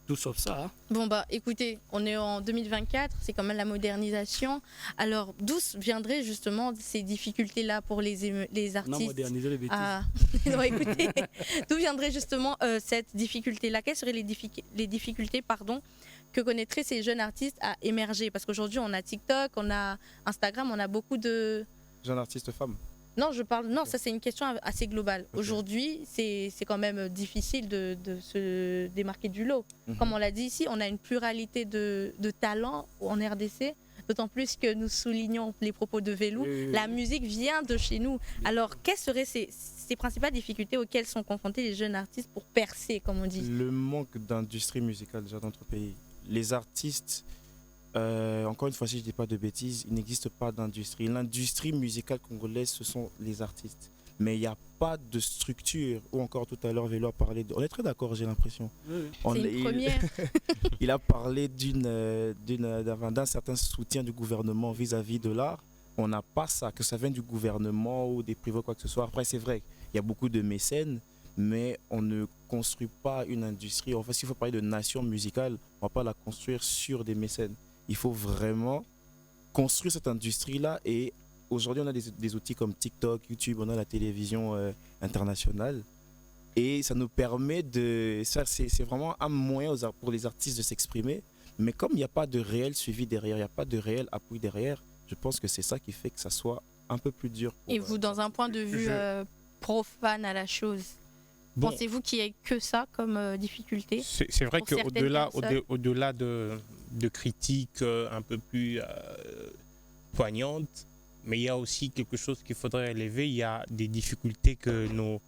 tout sauf ça. Hein. Bon, écoutez, on est en 2024, c'est quand même la modernisation. Alors, d'où viendraient justement ces difficultés-là pour les artistes? Non, moderniser les bêtises. Non, écoutez, d'où viendrait justement cette difficulté-là? Quelles seraient les difficultés, que connaîtraient ces jeunes artistes à émerger? Parce qu'aujourd'hui, on a TikTok, on a Instagram, on a beaucoup de... Jeunes artistes femmes? Non, ça c'est une question assez globale. Okay. Aujourd'hui, c'est quand même difficile de se démarquer du lot. Comme on l'a dit ici, on a une pluralité de talents en RDC, d'autant plus que nous soulignons les propos de Velou. La musique vient de chez nous. Alors, quelles seraient ces principales difficultés auxquelles sont confrontés les jeunes artistes pour percer, comme on dit? Le manque d'industrie musicale déjà dans notre pays. Les artistes... encore une fois, si je ne dis pas de bêtises, il n'existe pas d'industrie. L'industrie musicale congolaise, ce sont les artistes. Mais il n'y a pas de structure. Ou encore tout à l'heure, Vélo a parlé de... On est très d'accord, j'ai l'impression. C'est une première. Il a parlé d'un certain soutien du gouvernement vis-à-vis de l'art. On n'a pas ça, que ça vienne du gouvernement ou des privés, quoi que ce soit. Après, c'est vrai, il y a beaucoup de mécènes, mais on ne construit pas une industrie. En fait, s'il faut parler de nation musicale, on ne va pas la construire sur des mécènes. Il faut vraiment construire cette industrie-là et aujourd'hui, on a des outils comme TikTok, YouTube, on a la télévision internationale et ça nous permet de... C'est vraiment un moyen pour les artistes de s'exprimer, mais comme il n'y a pas de réel suivi derrière, il n'y a pas de réel appui derrière, je pense que c'est ça qui fait que ça soit un peu plus dur. Et vous, dans un point de vue profane à la chose, pensez-vous qu'il n'y ait que ça comme difficulté? C'est vrai qu'au-delà de critiques un peu plus poignantes, mais il y a aussi quelque chose qu'il faudrait élever. Il y a des difficultés que nos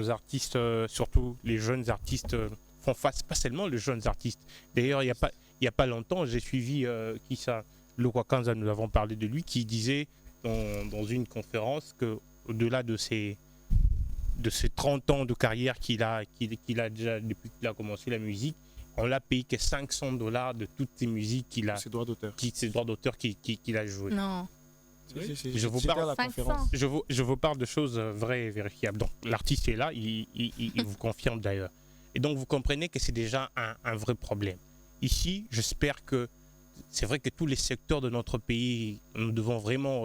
artistes, surtout les jeunes artistes, font face. Pas seulement les jeunes artistes. D'ailleurs, il n'y a pas longtemps, j'ai suivi Lokwa Kanza, nous avons parlé de lui, qui disait dans une conférence qu'au-delà de ces 30 ans de carrière qu'il a déjà depuis qu'il a commencé la musique, on l'a payé que $500 de toutes ces musiques qu'il a, ses droits d'auteur qu'il a joué. Non. Je vous parle de choses vraies et vérifiables. Donc l'artiste est là, il vous confirme d'ailleurs. Et donc vous comprenez que c'est déjà un vrai problème. Ici, j'espère que c'est vrai que tous les secteurs de notre pays, nous devons vraiment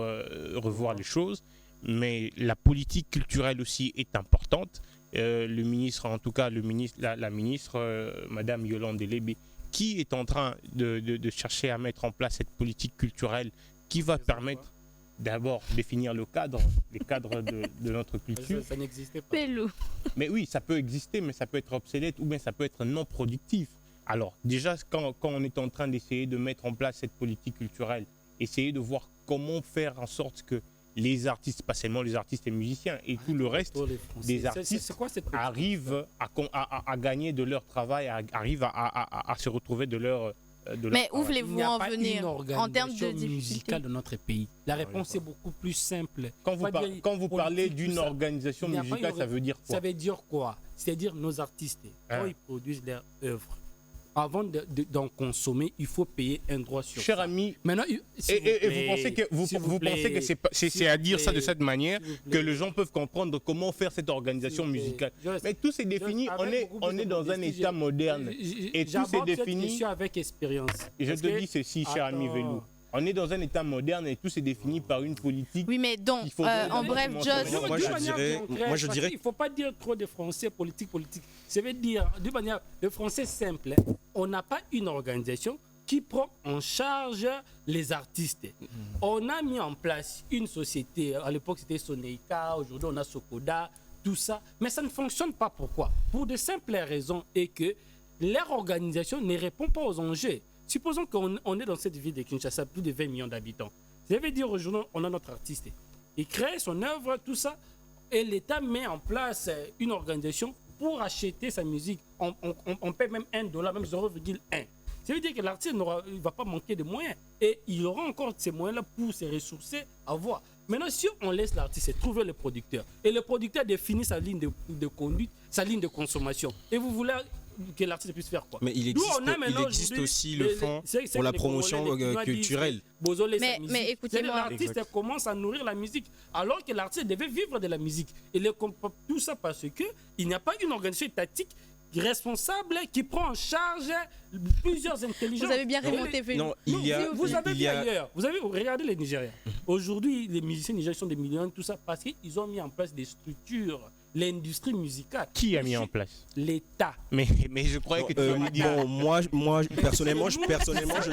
revoir les choses. Mais la politique culturelle aussi est importante. Le ministre, en tout cas la ministre, Madame Yolande Delébé, qui est en train de chercher à mettre en place cette politique culturelle qui va permettre... d'abord définir les cadres de notre culture. Ça n'existait pas. Pelou. Mais oui, ça peut exister, mais ça peut être obsolète ou bien ça peut être non productif. Alors, déjà, quand on est en train d'essayer de mettre en place cette politique culturelle, essayer de voir comment faire en sorte que les artistes, pas seulement les artistes et musiciens, et tout le reste des artistes C'est quoi cette arrivent à gagner de leur travail, arrivent à se retrouver de leur Mais où travail. voulez-vous en venir en termes de difficultés musicale de notre pays? La réponse est beaucoup plus simple. Quand vous, quand vous parlez politique, d'une tout ça, organisation il n'y a pas musicale, une- ça veut dire quoi? Ça veut dire quoi? C'est-à-dire nos artistes, quand Hein? ils produisent leur œuvre, avant d'en consommer, il faut payer un droit sur Cher ça. ami, Maintenant, et vous pensez que, vous pensez que c'est à dire ça de cette manière s'il vous que plaît. les gens peuvent comprendre comment faire cette organisation S'il vous plaît. musicale? Je- Mais tout c'est défini, on est dans un état moderne. Et tout c'est défini. avec expérience. Et je Parce te que- dis ceci, cher ami Attends. Velou. On est dans un état moderne et tout c'est défini par une politique. Oui, mais donc, Il faut en donner bref, comment Joss, ça va. Moi, je dirais- Il ne faut pas dire trop de français politique. Ça veut dire, de manière, le français simple, on n'a pas une organisation qui prend en charge les artistes. On a mis en place une société, à l'époque c'était Soneika, aujourd'hui on a Sokoda, tout ça, mais ça ne fonctionne pas. Pourquoi? Pour de simples raisons et que leur organisation ne répond pas aux enjeux. Supposons qu'on est dans cette ville de Kinshasa, plus de 20 millions d'habitants. Ça veut dire aujourd'hui, on a notre artiste. Il crée son œuvre, tout ça, et l'État met en place une organisation pour acheter sa musique. On paie même $1, même 0,1. Ça veut dire que l'artiste ne va pas manquer de moyens. Et il aura encore ces moyens-là pour se ressourcer, avoir. Maintenant, si on laisse l'artiste trouver le producteur, et le producteur définit sa ligne de conduite, sa ligne de consommation, et vous voulez que l'artiste puisse faire quoi? Mais il Nous, existe, on a maintenant il existe aujourd'hui aussi le fonds c'est pour la les promotion Congolais, les Chinois disent culturelle. que Bozolé, sa Mais musique. écoutez-moi. C'est-à-dire l'artiste Exact. commence à nourrir la musique alors que l'artiste devait vivre de la musique. Et tout ça parce que il n'y a pas une organisation étatique responsable qui prend en charge plusieurs intelligences. vous avez bien Et les- remonté Velou. Non, il y a, vous avez il vu y a- ailleurs, vous avez regardé les Nigériens. Aujourd'hui, les musiciens nigériens sont des millions, tout ça, parce qu'ils ont mis en place des structures, l'industrie musicale. Qui a mis en place? L'État. Mais je croyais que tu Euh, allais dire. bon, moi, personnellement, je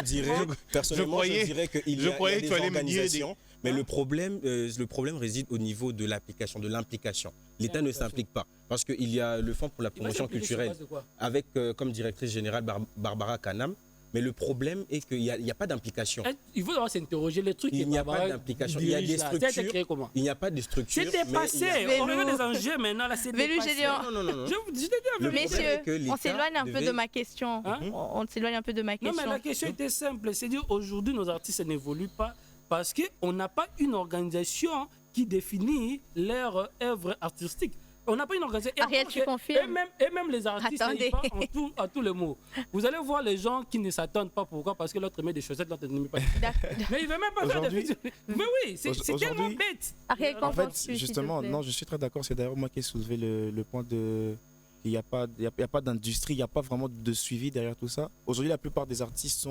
dirais qu'il y a croyais que des tu allais me dire organisations, mais le problème réside au niveau de l'application, de l'implication. L'État ne s'implique pas parce qu'il y a le Fonds pour la Il va promotion s'appliquer sur culturelle base de quoi? avec comme directrice générale Barbara Kanam, mais le problème est qu'il n'y a pas d'implication. Il faut d'abord s'interroger les trucs. Il que n'y a pas Barbara d'implication. Il y a des dirige là. Ça a été structures. créé comment? Il n'y a pas de structure. C'est mais dépassé. il y a- On Velou. regarde les enjeux maintenant. Là, c'est Velou dépassé. Gédéon. Non. Je dis bien, Le Velou. problème Messieurs, est que on l'État s'éloigne un peu devait- de ma question. Hein? On s'éloigne un peu de ma Non, question. mais la question était simple. C'est dire aujourd'hui, nos artistes n'évoluent pas parce qu'on n'a pas une organisation qui définit leur œuvre artistique. On n'a pas une organisation. Et Ariel, encore tu que- confirmes? et même les artistes, Attendez. ils parlent à tous les mots. Vous allez voir les gens qui ne s'attendent pas. Pourquoi? Parce que l'autre met des chaussettes, l'autre ne met pas. D'accord. Mais il ne veut même pas faire des Aujourd'hui- Mais oui, c'est Aujourd'hui- tellement bête. Ariel, qu'en En fait, penses-tu, s'il te justement, plaît non, je suis très d'accord. C'est d'ailleurs moi qui ai soulevé le point de. Il n'y a pas, il y a pas d'industrie, il n'y a pas vraiment de suivi derrière tout ça. Aujourd'hui, la plupart des artistes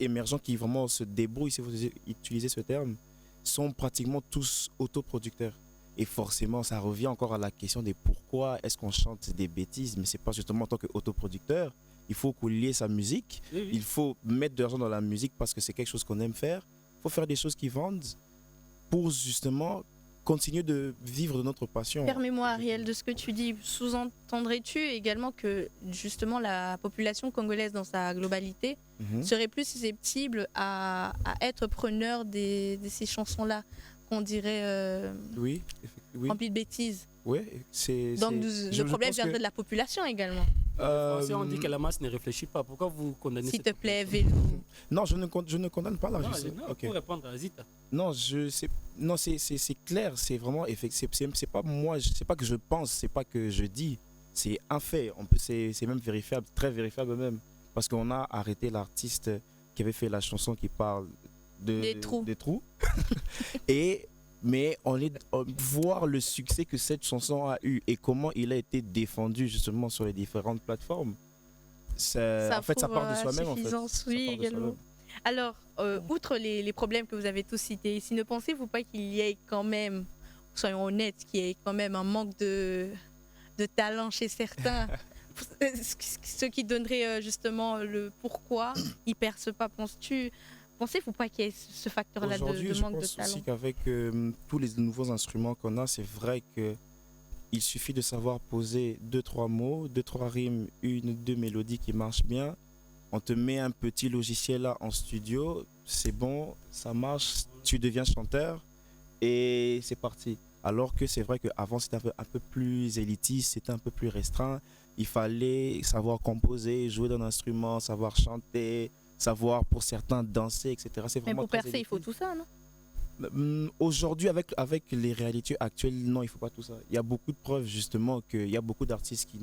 émergents qui vraiment se débrouillent, si vous utilisez ce terme, sont pratiquement tous autoproducteurs. Et forcément, ça revient encore à la question de pourquoi est-ce qu'on chante des bêtises, mais c'est pas justement en tant qu'autoproducteur. Il faut couler sa musique, Oui, oui. il faut mettre de l'argent dans la musique parce que c'est quelque chose qu'on aime faire. Il faut faire des choses qui vendent pour justement continuer de vivre de notre passion. Permets-moi, Ariel, de ce que tu dis, sous-entendrais-tu également que justement la population congolaise dans sa globalité Mhm. serait plus susceptible à être preneur de ces chansons-là, qu'on dirait Oui, oui, remplies de bêtises? oui, c'est. Donc je le problème pense que- viendrait de la population également. En français, on dit Euh, que la masse ne réfléchit pas. Pourquoi vous condamnez S'il cette te plaît, population? Vélo. Non, je ne condamne pas la Non, justice. non, Ok. pour répondre à Zita. Non, c'est clair, c'est vraiment c'est pas moi, c'est pas que je pense, c'est pas que je dis, c'est un fait. C'est même vérifiable, très vérifiable même, parce qu'on a arrêté l'artiste qui avait fait la chanson qui parle Des trous. des trous. Mais voir le succès que cette chanson a eu et comment il a été défendu justement sur les différentes plateformes. En fait, ça prouve, part de soi-même. En fait. suffisance, Ça oui, part de également. soi-même. Alors, outre les problèmes que vous avez tous cités ici, ne pensez-vous pas qu'il y ait quand même, soyons honnêtes, qu'il y ait quand même un manque de talent chez certains, ce qui donnerait justement le pourquoi ils percent pas, penses-tu? Pensez-vous pas qu'il y ait ce facteur-là Aujourd'hui, de je manque de pense talent? aussi qu'avec tous les nouveaux instruments qu'on a, c'est vrai que il suffit de savoir poser deux, trois mots, deux, trois rimes, une, deux mélodies qui marchent bien. On te met un petit logiciel là en studio, c'est bon, ça marche, tu deviens chanteur et c'est parti. Alors que c'est vrai qu'avant c'était un peu plus élitiste, c'était un peu plus restreint. Il fallait savoir composer, jouer d'un instrument, savoir chanter, savoir pour certains danser, etc. C'est Mais vraiment pour très percer, il faut élitiste. tout ça, non? Aujourd'hui, avec les réalités actuelles, non, il ne faut pas tout ça. Il y a beaucoup de preuves justement qu'il y a beaucoup d'artistes qui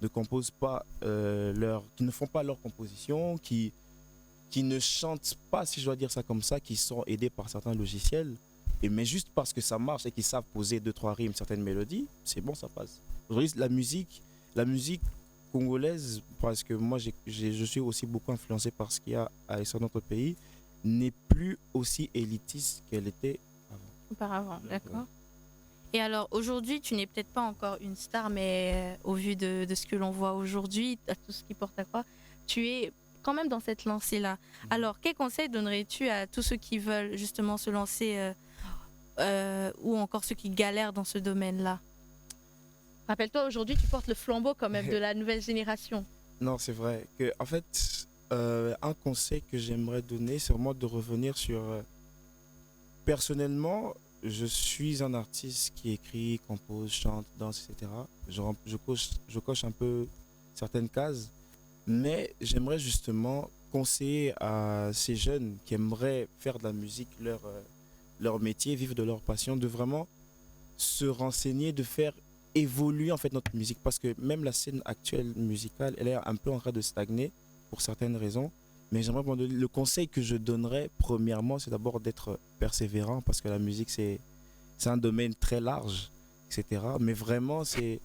ne composent pas qui ne font pas leur composition, qui ne chantent pas, si je dois dire ça comme ça, qui sont aidés par certains logiciels. Mais juste parce que ça marche et qu'ils savent poser deux, trois rimes, certaines mélodies, c'est bon, ça passe. Aujourd'hui, la musique congolaise, parce que moi je suis aussi beaucoup influencé par ce qu'il y a à l'extérieur de notre pays, n'est plus aussi élitiste qu'elle était avant. Auparavant, d'accord. Et alors, aujourd'hui, tu n'es peut-être pas encore une star, mais au vu de ce que l'on voit aujourd'hui, à tout ce qui porte à croire, tu es quand même dans cette lancée-là. Alors, quel conseil donnerais-tu à tous ceux qui veulent justement se lancer ou encore ceux qui galèrent dans ce domaine-là? Rappelle-toi, aujourd'hui, tu portes le flambeau quand même de la nouvelle génération. Non, c'est vrai que en fait, un conseil que j'aimerais donner, c'est vraiment de revenir sur. Personnellement, je suis un artiste qui écrit, compose, chante, danse, etc. Je coche un peu certaines cases, mais j'aimerais justement conseiller à ces jeunes qui aimeraient faire de la musique leur métier, vivre de leur passion, de vraiment se renseigner, de faire évoluer en fait notre musique, parce que même la scène actuelle musicale, elle est un peu en train de stagner pour certaines raisons. Mais j'aimerais vous donner le conseil que je donnerais premièrement, c'est d'abord d'être persévérant, parce que la musique c'est un domaine très large, etc. Mais vraiment c'est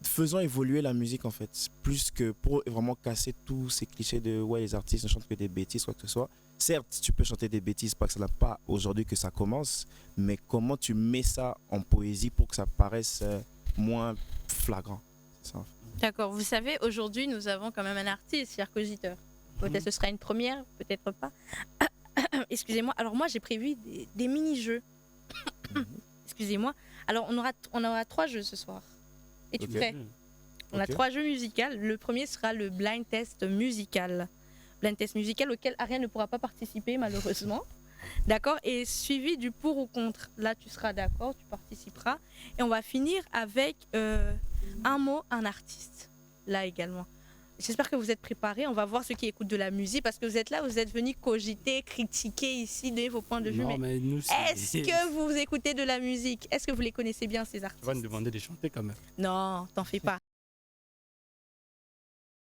faisons évoluer la musique en fait, plus que pour vraiment casser tous ces clichés de ouais les artistes ne chantent que des bêtises, quoi que ce soit. Certes, tu peux chanter des bêtises, pas que ça n'a pas aujourd'hui que ça commence, mais comment tu mets ça en poésie pour que ça paraisse moins flagrant. C'est ça. D'accord. Vous savez, aujourd'hui, nous avons quand même un artiste, cher Cogiteur. Peut-être ce sera une première, peut-être pas. Excusez-moi. Alors moi, j'ai prévu des mini-jeux. Excusez-moi. Alors, on aura 3 jeux ce soir. Es-tu Ok. prêt? On a Ok. 3 jeux musicaux. Le premier sera le blind test musical. Blind test musical auquel Ariane ne pourra pas participer, malheureusement. D'accord? Et suivi du pour ou contre. Là, tu seras d'accord, tu participeras. Et on va finir avec un mot, un artiste. Là également. J'espère que vous êtes préparés. On va voir ceux qui écoutent de la musique, parce que vous êtes là, vous êtes venus cogiter, critiquer ici, donner vos points de vue. Non, mais nous, Est-ce que vous écoutez de la musique? Est-ce que vous les connaissez bien, ces Tu vas artistes? nous demander de chanter quand même. Non, t'en fais pas.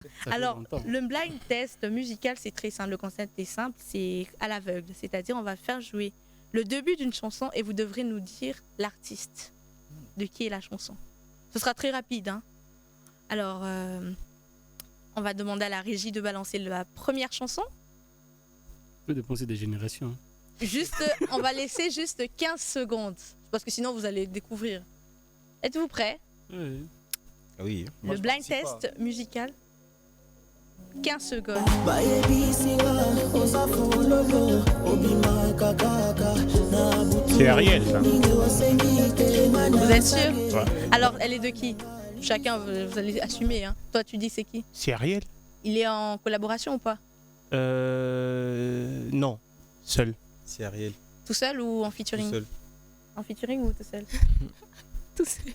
Ça fait Alors, longtemps. le blind test musical, c'est très simple. Le concept est simple, c'est à l'aveugle. C'est-à-dire, on va faire jouer le début d'une chanson et vous devrez nous dire l'artiste, de qui est la chanson. Ce sera très rapide, hein. Alors, on va demander à la régie de balancer la première chanson. On peut dépenser des générations. Hein. Juste, on va laisser juste 15 secondes, parce que sinon vous allez découvrir. Êtes-vous prêts? Ouais. Ah oui. Le blind test musical. 15 secondes. C'est Ariel, ça. Vous êtes sûr? Ouais. Alors, elle est de qui? Chacun, vous allez assumer. Hein. Toi, tu dis c'est qui? C'est Ariel? Il est en collaboration ou pas? Non, seul. C'est Ariel. Tout seul ou en Tout featuring? seul. En featuring ou tout seul? Tout seul.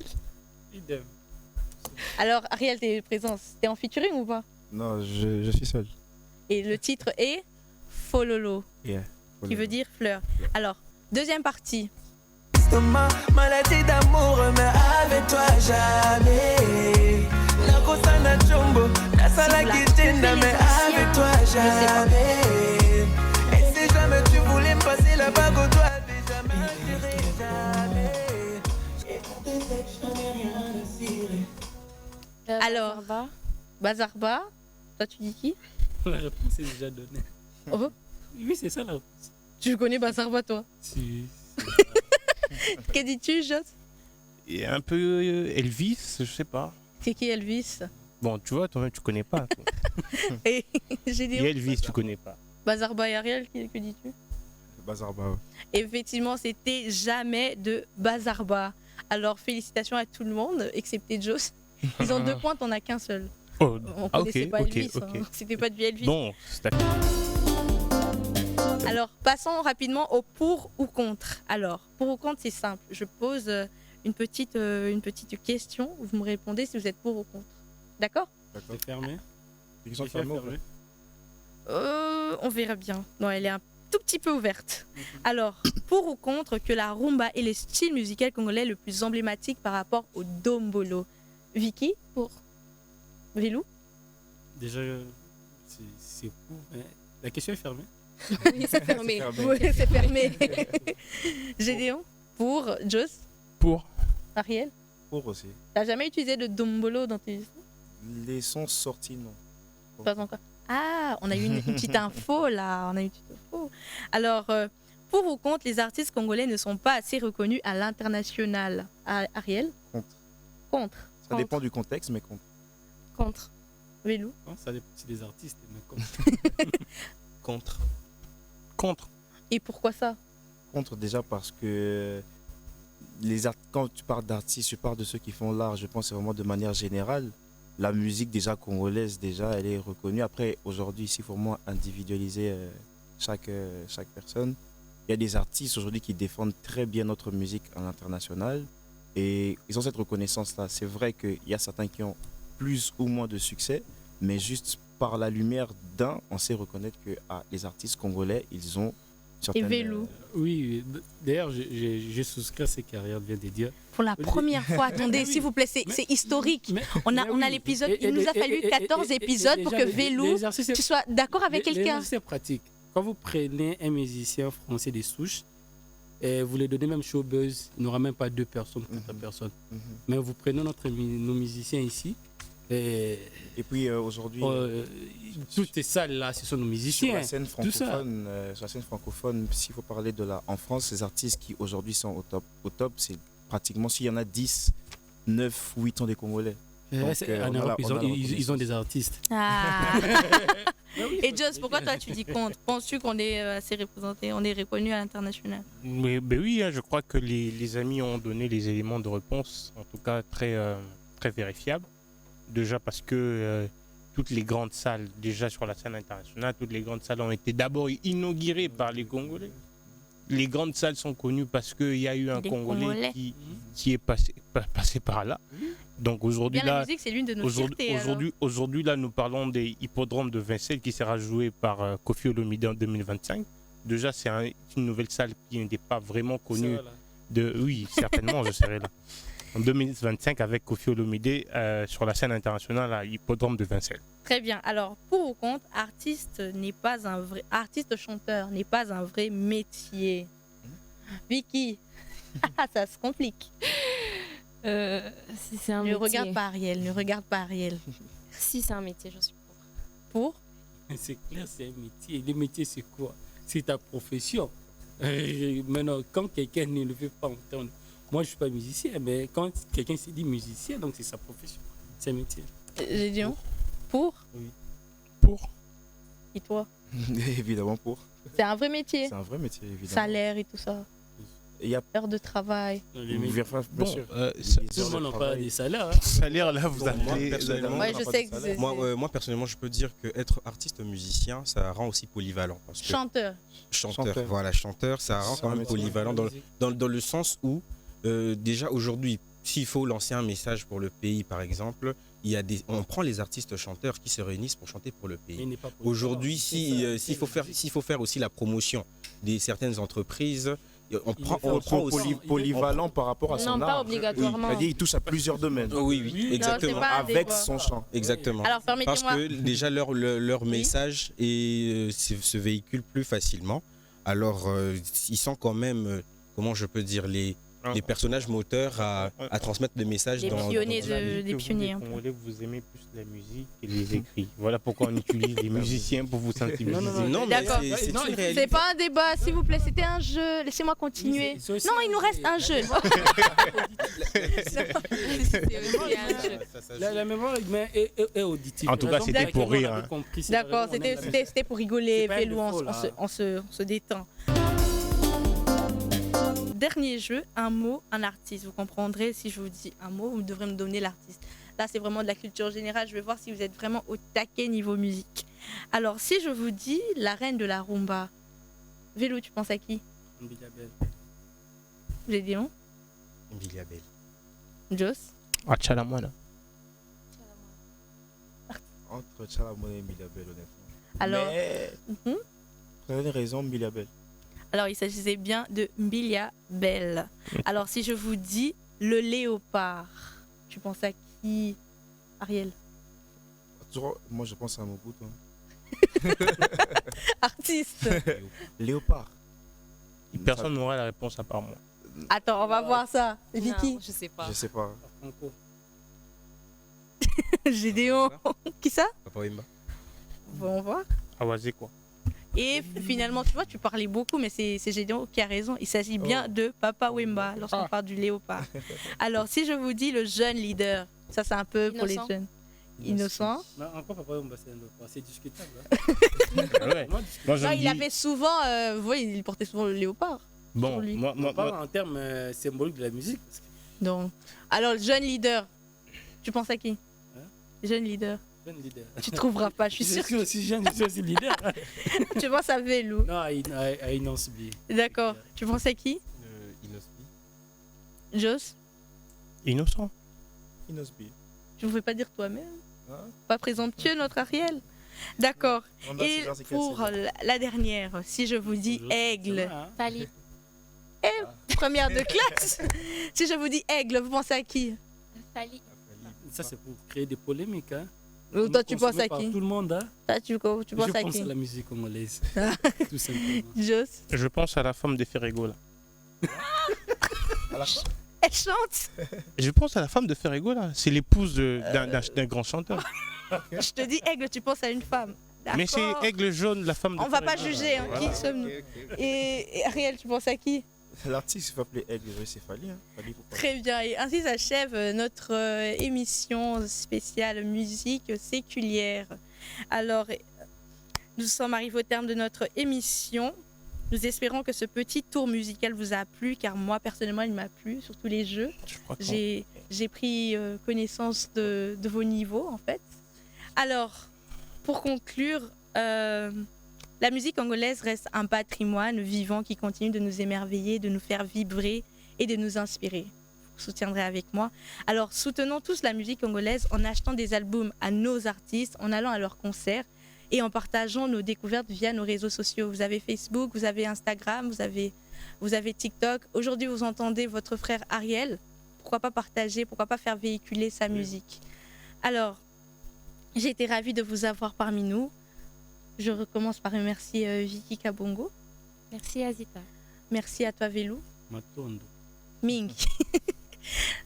Idem. Alors, Ariel, t'es présent. T'es en featuring ou pas? Non, je suis seul. Et le titre est Fololo, Yeah. qui veut dire fleur. Alors, deuxième partie. Maladie d'amour, mais avec toi jamais. La Rosana Jumbo, la Sala Kitenda, mais avec toi jamais. Et si jamais tu voulais me passer la bague au doigt, jamais je dirai jamais. Et pour tes ex, j'en ai rien à cirer. Alors. Zarba. Bazarba, toi tu dis qui? La réponse est déjà donnée. Oh, Oui, c'est ça la réponse. tu connais Bazarba toi? Si. Que dis-tu, Jos? Et un peu Elvis, je sais pas. C'est qui Elvis? Bon, tu vois, toi-même, tu connais pas. Toi. Et j'ai dit Et Elvis, tu connais pas. Bazarba et Ariel, que dis-tu? Bazarba. Effectivement, c'était jamais de Bazarba. Alors félicitations à tout le monde, excepté Joss. Ils ont 2 points, on n'a qu'un seul. Oh, On ah, connaissait ok, pas ok, Elvis, ok. hein. C'était pas du Elvis. Bon, c'est Alors, passons rapidement au pour ou contre. Alors, pour ou contre, c'est simple. Je pose une petite question. Vous me répondez si vous êtes pour ou contre. D'accord? C'est fermé. Ils sont C'est fermés, fermé. On verra bien. Non, elle est un tout petit peu ouverte. Alors, pour ou contre que la rumba est le style musical congolais le plus emblématique par rapport au dombolo? Vicky, pour Velou? Déjà, c'est pour. Mais la question est fermée. Oui, c'est fermé. C'est fermé. Oui, c'est fermé. Gédéon, pour Joss, pour. Ariel? Pour aussi. T'as jamais utilisé de dombolo dans tes... Les sons sortis, non. Pas encore. Ah, on a eu une petite info là. On a eu une petite info. Alors, pour ou contre, les artistes congolais ne sont pas assez reconnus à l'international? Ariel? Contre. Contre. Ça dépend du contexte, mais contre. Contre. Vélou? Non, ça dépend aussi des artistes. Mais comme... Contre. Contre. Et pourquoi ça? Contre déjà parce que quand tu parles d'artistes, tu parles de ceux qui font l'art, je pense que c'est vraiment de manière générale. La musique déjà congolaise, déjà, elle est reconnue. Après, aujourd'hui, ici, il faut vraiment individualiser chaque personne. Il y a des artistes aujourd'hui qui défendent très bien notre musique à l'international et ils ont cette reconnaissance-là. C'est vrai qu'il y a certains qui ont plus ou moins de succès, mais juste par la lumière d'un, on sait reconnaître que les artistes congolais, ils ont certaines... Vélou. Oui, d'ailleurs, j'ai souscrit à ce qu'Ariel vient de dire. Pour la première fois, attendez, oui. s'il vous plaît, c'est historique. Mais- On a oui. l'épisode, Et- il nous a fallu et- 14 et- épisodes pour que déjà, Vélou, l'exercice est- tu sois d'accord avec quelqu'un. L'exercice est pratique. Quand vous prenez un musicien français des souches, et vous lui donnez même showbuzz, il n'aura même pas 2 personnes contre personne. Mais vous prenez nos musiciens ici, et Et puis aujourd'hui, toutes ces salles-là, ce sont nos sur musiciens. la scène tout ça. francophone, s'il faut parler de en France, les artistes qui aujourd'hui sont au top, c'est pratiquement s'il y en a 10, 9, 8 sont des Congolais. Donc, En on a Europe, la- on a la ils ont des artistes. Ah. Et Joss, pourquoi toi tu dis contre? Penses-tu qu'on est assez représenté, on est reconnu à l'international? Mais ben oui, hein, je crois que les amis ont donné les éléments de réponse, en tout cas très, très vérifiables. Déjà parce que toutes les grandes salles, déjà sur la scène internationale, toutes les grandes salles ont été d'abord inaugurées par les Congolais. Les grandes salles sont connues parce qu'il y a eu un Des Congolais Congolais. qui est passé par là. Donc aujourd'hui, Bien, la là, musique, c'est l'une de nos fiertés. alors. aujourd'hui, là, nous parlons des hippodromes de Vincelles qui sera joué par Kofi Olomide en 2025. Déjà, c'est une nouvelle salle qui n'était pas vraiment connue. Oui, certainement, je serai là. En 2025, avec Kofi Olomide sur la scène internationale à l'hippodrome de Vincelles. Très bien. Alors, pour ou contre, artiste chanteur n'est pas un vrai métier. Vicky, ça se complique. Si c'est un Ne métier. regarde pas Ariel, ne regarde pas Ariel. Si c'est un métier, je suis pour. Pour? C'est clair, c'est un métier. Le métier, c'est quoi? C'est ta profession. Maintenant, quand quelqu'un ne le fait pas entendre, moi, je ne suis pas musicien, mais quand quelqu'un se dit musicien, donc c'est sa profession. C'est un métier. J'ai dit non. Pour? Pour Et toi? Évidemment pour. C'est un vrai métier. C'est un vrai métier, évidemment. Salaire et tout ça. Il y a Heure de travail. Les métiers. bien Bon, sûr. Tout le monde n'a pas des salaires. Hein. salaire, là, vous Bon, moi, allez... personnellement, Ouais, je sais que c'est Moi, personnellement, je peux dire que être artiste musicien, ça rend aussi polyvalent. Parce que chanteur. chanteur, voilà, chanteur, ça rend quand même polyvalent dans le sens où, déjà aujourd'hui, s'il faut lancer un message pour le pays, par exemple, on prend les artistes chanteurs qui se réunissent pour chanter pour le pays. Aujourd'hui, s'il faut faire aussi la promotion de certaines entreprises, on prend aussi polyvalent par rapport à son Non, art. pas obligatoirement. C'est-à-dire, il touche à plusieurs domaines. Oui, exactement. pas un Avec débat. son chant. Exactement. Alors, Parce permettez-moi. que déjà leur message se véhicule plus facilement. Alors ils sont quand même, comment je peux dire, des personnages moteurs à transmettre des messages Des dans pionniers dans- de- Vous avez dit des que vous, pionniers, les un peu. Congolais, vous aimez plus la musique et les écrits. Voilà pourquoi on utilise les musiciens pour vous sensibiliser. Non, mais D'accord. c'est Non, une il- réalité. C'est pas un débat, s'il vous plaît, c'était un jeu. Laissez-moi continuer. Non, il nous reste un jeu. La mémoire est auditive. En tout cas, Raison c'était pour pour laquelle rire, on avait hein. compris, c'est la D'accord, raison, on aime la musique. c'était pour rigoler, C'est pas un Vélou, défaut, là. on se détend. Dernier jeu, un mot, un artiste. Vous comprendrez si je vous dis un mot, vous devrez me donner l'artiste. Là, c'est vraiment de la culture générale. Je vais voir si vous êtes vraiment au taquet niveau musique. Alors, si je vous dis la reine de la rumba, Vélou, tu penses à qui? Bilabel. J'ai dit non. Billy Abel. Joss. Ah, Tchalamouana. Entre Chalamouane et Bilabel, honnêtement. Alors, Mais, Mhm. vous avez raison, Bilabel. Alors, il s'agissait bien de Mbilia Bell. Alors, si je vous dis le léopard, tu penses à qui, Ariel? Toujours, moi, je pense à Mobutu. Artiste. Léopard. Personne n'aura la réponse à part moi. Attends, on va voir ça. Vicky, Non, je sais pas. Je sais pas. Franco. Gédéon. Qui ça? Papa Wemba. On va voir. Awazé, quoi. Et finalement, tu vois, tu parlais beaucoup, mais c'est Gédéon qui a raison. Il s'agit bien de Papa Wemba lorsqu'on parle du léopard. Alors, si je vous dis le jeune leader, ça c'est un peu pour les Innocent. jeunes. Innocent. Mais encore Papa Wemba, c'est discutable. Ouais. Moi, je Non, me il dis- avait souvent, vous voyez, il portait souvent le léopard. Bon, sur lui. moi, On moi, parle moi- en termes symboliques de la musique. Parce que Donc, alors, le jeune leader, tu penses à qui? Jeune leader. jeune leader. Tu trouveras pas, je suis sûre. Je suis aussi jeune, je suis aussi leader. Tu penses à Vélou. Non, à Inance B. D'accord. Tu penses à qui? Inosbi. Joss. innocent. Inosbi. Tu ne pouvais pas dire toi-même. Hein? Pas présomptueux, notre Ariel. D'accord. Randa, Et c'est genre, c'est quelle pour saison? la dernière, si je vous dis aigle, Fali. première de classe, si je vous dis aigle, vous pensez à qui? Fali. Ça, c'est pour créer des polémiques. Hein. Ou toi, tu penses Consommé à par qui? Tout le monde. Hein. Toi, tu penses Je à pense qui? à la musique congolaise. Tout simplement. Joss. Je pense à la femme de Ferrego, là. À la fin? Elle chante. Je pense à la femme de Ferrego, là. C'est l'épouse d'un grand chanteur. Je te dis aigle, tu penses à une femme. Mais c'est D'accord. Aigle Jaune, la femme de On va pas Ferrego. juger, hein, qui sommes-nous? Et Ariel, tu penses à qui? L'artiste va appeler Aigle, c'est Fali. Hein. Fali, pourquoi? Très bien, et ainsi s'achève notre émission spéciale musique séculière. Alors, nous sommes arrivés au terme de notre émission. Nous espérons que ce petit tour musical vous a plu, car moi, personnellement, il m'a plu, surtout les jeux. Je crois qu'on- J'ai pris connaissance de vos niveaux, en fait. Alors, pour conclure, la musique congolaise reste un patrimoine vivant qui continue de nous émerveiller, de nous faire vibrer et de nous inspirer. Vous soutiendrez avec moi. Alors, soutenons tous la musique congolaise en achetant des albums à nos artistes, en allant à leurs concerts et en partageant nos découvertes via nos réseaux sociaux. Vous avez Facebook, vous avez Instagram, vous avez TikTok. Aujourd'hui, vous entendez votre frère Ariel. Pourquoi pas partager, pourquoi pas faire véhiculer sa musique. Alors, j'ai été ravie de vous avoir parmi nous. Je recommence par remercier Vicky Kabongo. Merci Azita. Merci à toi Vélou. Matondo. Ming.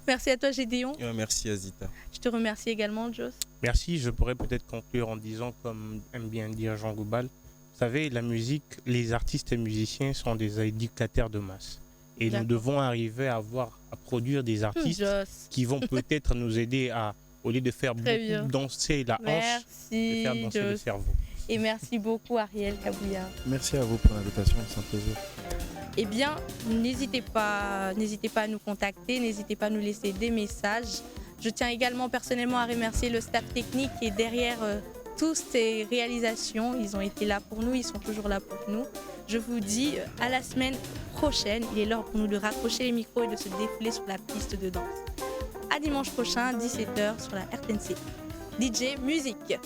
Merci à toi Gédéon. Merci Azita. Je te remercie également Joss. Merci, je pourrais peut-être conclure en disant, comme aime bien dire Jean Goubal, vous savez, la musique, les artistes et musiciens sont des éducateurs de masse. Et nous D'accord. devons arriver à produire des artistes Joss. qui vont peut-être nous aider à, au lieu de faire Très bien. beaucoup danser la hanche, de faire Merci danser le Joss. cerveau. Et merci beaucoup Ariel Kabouya. Merci à vous pour l'invitation, c'est un plaisir. Eh bien, n'hésitez pas à nous contacter, n'hésitez pas à nous laisser des messages. Je tiens également personnellement à remercier le staff technique qui est derrière toutes ces réalisations. Ils ont été là pour nous, ils sont toujours là pour nous. Je vous dis à la semaine prochaine. Il est l'heure pour nous de raccrocher les micros et de se défouler sur la piste de danse. À dimanche prochain, 17h sur la RTNC. DJ Musique.